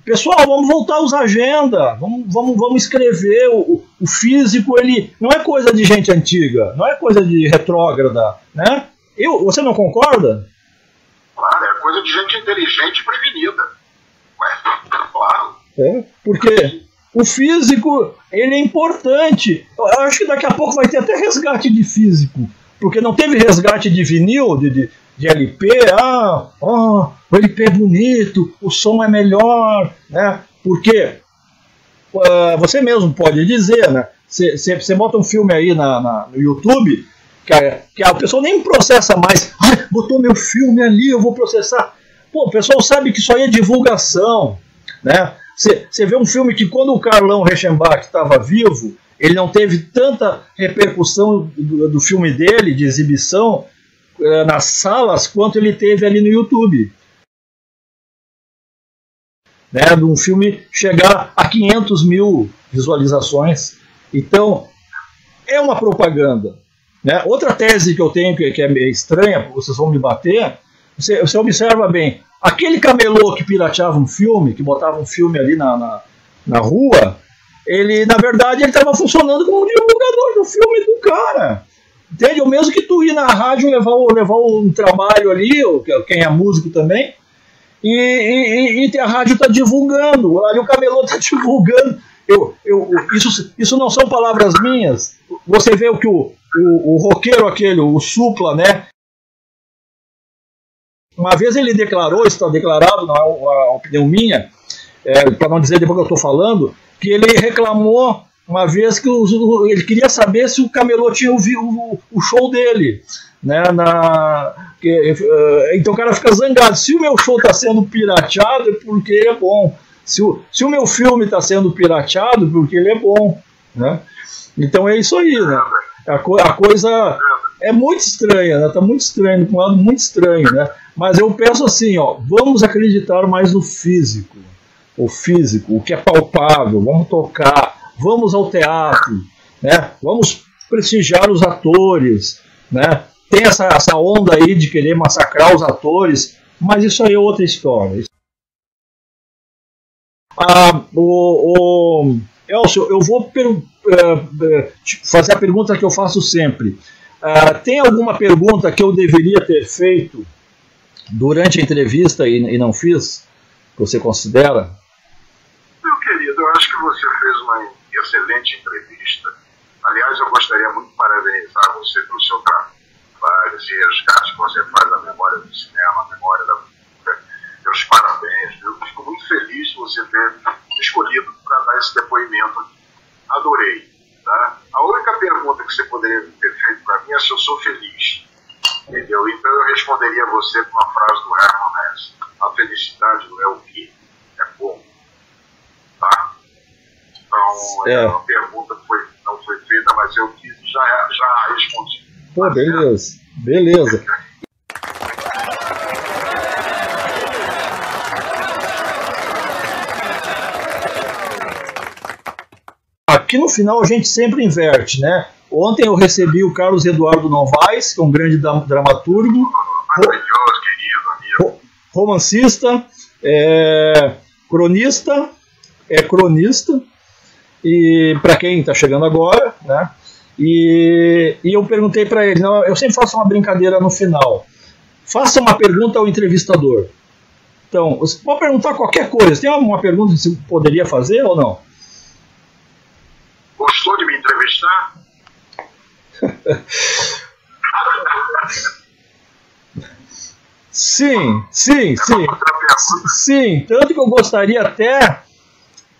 pessoal, vamos voltar a usar agenda, vamos escrever. O físico, ele não é coisa de gente antiga, não é coisa de retrógrada, né? Você não concorda? Claro, é coisa de gente inteligente e prevenida. Ué, claro. Porque o físico, ele é importante. Eu acho que daqui a pouco vai ter até resgate de físico, porque não teve resgate de vinil, de LP. O LP é bonito, o som é melhor, né? Porque você mesmo pode dizer, né? Você bota um filme aí no YouTube, que a pessoa nem processa mais. Botou meu filme ali, eu vou processar. Pô, o pessoal sabe que isso aí é divulgação, né? Você vê um filme que quando o Carlão Reichenbach estava vivo, ele não teve tanta repercussão do filme dele, de exibição, nas salas, quanto ele teve ali no YouTube. Né, de um filme chegar a 500 mil visualizações. Então, é uma propaganda. Né? Outra tese que eu tenho, que é meio estranha, vocês vão me bater, você observa bem, aquele camelô que pirateava um filme, que botava um filme ali na rua, ele, na verdade, ele estava funcionando como um divulgador do filme do cara. Entende? O mesmo que tu ir na rádio levar um trabalho ali, quem é músico também, e a rádio está divulgando, ali o camelô está divulgando. Isso não são palavras minhas. Você vê o que o roqueiro aquele, o Supla, né? Uma vez ele declarou, isso está declarado, não é uma opinião minha, para não dizer depois que eu estou falando, que ele reclamou uma vez que ele queria saber se o camelô tinha ouvido o show dele. Né, então o cara fica zangado. Se o meu show está sendo pirateado, é porque ele é bom. Se o meu filme está sendo pirateado, é porque ele é bom. Né? Então é isso aí. Né? A coisa é muito estranha, né? Tá muito estranho, de um lado muito estranho. Né? Mas eu penso assim, vamos acreditar mais no físico. O físico, o que é palpável. Vamos tocar, vamos ao teatro, né? Vamos prestigiar os atores, né? Tem essa onda aí de querer massacrar os atores, mas isso aí é outra história. Elcio, eu vou fazer a pergunta que eu faço sempre. Tem alguma pergunta que eu deveria ter feito durante a entrevista e não fiz? Que você considera? Meu querido, eu acho que você fez uma excelente entrevista. Aliás, eu gostaria muito de parabenizar você pelo seu trabalho, esse resgate que você faz da memória do cinema, a memória da música. Meus parabéns, eu fico muito feliz de você ter escolhido para dar esse depoimento aqui. Adorei. Tá? A única pergunta que você poderia ter feito para mim é se eu sou feliz. Entendeu? Então eu responderia a você com uma frase do Herman Hesse: a felicidade não é o que, é como. Tá? Então, a pergunta não foi feita, mas eu já respondi. Pô, beleza. Aqui no final a gente sempre inverte, né? Ontem eu recebi o Carlos Eduardo Novaes, que é um grande dramaturgo, romancista, cronista, e para quem está chegando agora, né? E eu perguntei para ele, eu sempre faço uma brincadeira no final. Faça uma pergunta ao entrevistador. Então, você pode perguntar qualquer coisa. Tem alguma pergunta que você poderia fazer ou não? Gostou de me entrevistar? Sim. Sim, tanto que eu gostaria até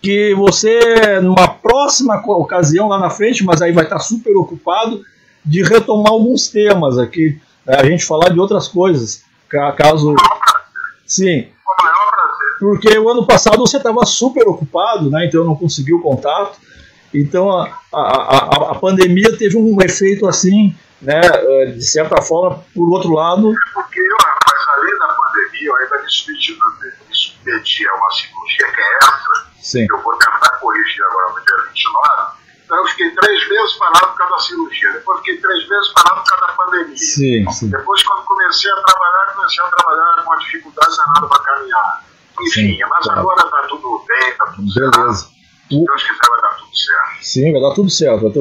que você, numa próxima ocasião lá na frente, mas aí vai estar super ocupado, de retomar alguns temas aqui, a gente falar de outras coisas, caso... Sim, porque o ano passado você estava super ocupado, né, então eu não consegui o contato, então a pandemia teve um efeito assim, né, de certa forma, por outro lado... Porque, mas além da pandemia, eu ainda me submeti a uma cirurgia que é essa, sim, que eu vou tentar corrigir agora no dia 29, então eu fiquei 3 meses parado por causa da cirurgia, depois fiquei 3 meses parado por causa da pandemia. Sim. Depois, quando comecei a trabalhar com uma dificuldade danada para caminhar. Enfim, sim, mas agora está tudo bem, está tudo certo. Se Deus quiser, vai dar tudo certo. Sim, vai dar tudo certo.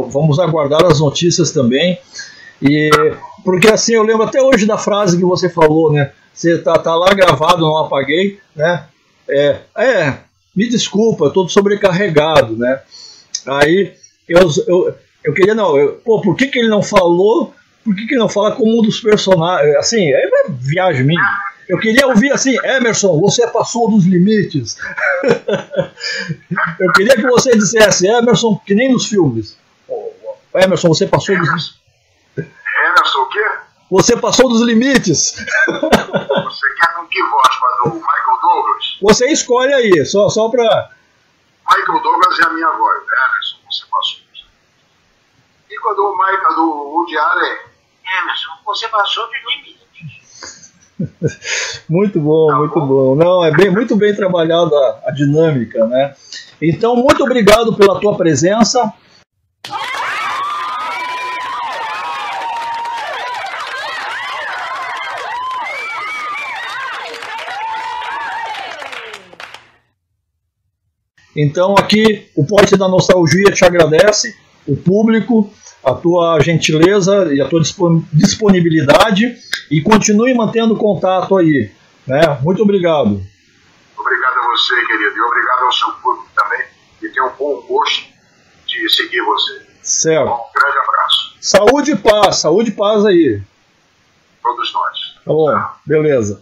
Vamos aguardar as notícias também. E, porque assim, eu lembro até hoje da frase que você falou, né? Você tá lá gravado, não apaguei, né? Me desculpa, eu tô sobrecarregado, né? Aí eu queria, por que ele não falou? Por que ele não fala como um dos personagens? Assim, é viagem minha. Eu queria ouvir assim, Emerson, você passou dos limites. Eu queria que você dissesse, Emerson, que nem nos filmes. Emerson, você passou dos limites. Emerson, o quê? Você passou dos limites. Você quer com que voz? Para do Michael Douglas? Você escolhe aí, só pra... Michael Douglas é a minha voz. Emerson, você passou dos limites. E quando o Michael do Woody Allen? Emerson, você passou dos limites. Muito bom, muito bom. Não, muito bem trabalhado a dinâmica, né? Então, muito obrigado pela tua presença. Então, aqui o Ponte da Nostalgia te agradece, o público, a tua gentileza e a tua disponibilidade, e continue mantendo contato aí, né? Muito obrigado. Obrigado a você, querido, e obrigado ao seu público também, que tem um bom gosto de seguir você. Certo. Um grande abraço. Saúde e paz aí. Todos nós. Tá bom, beleza.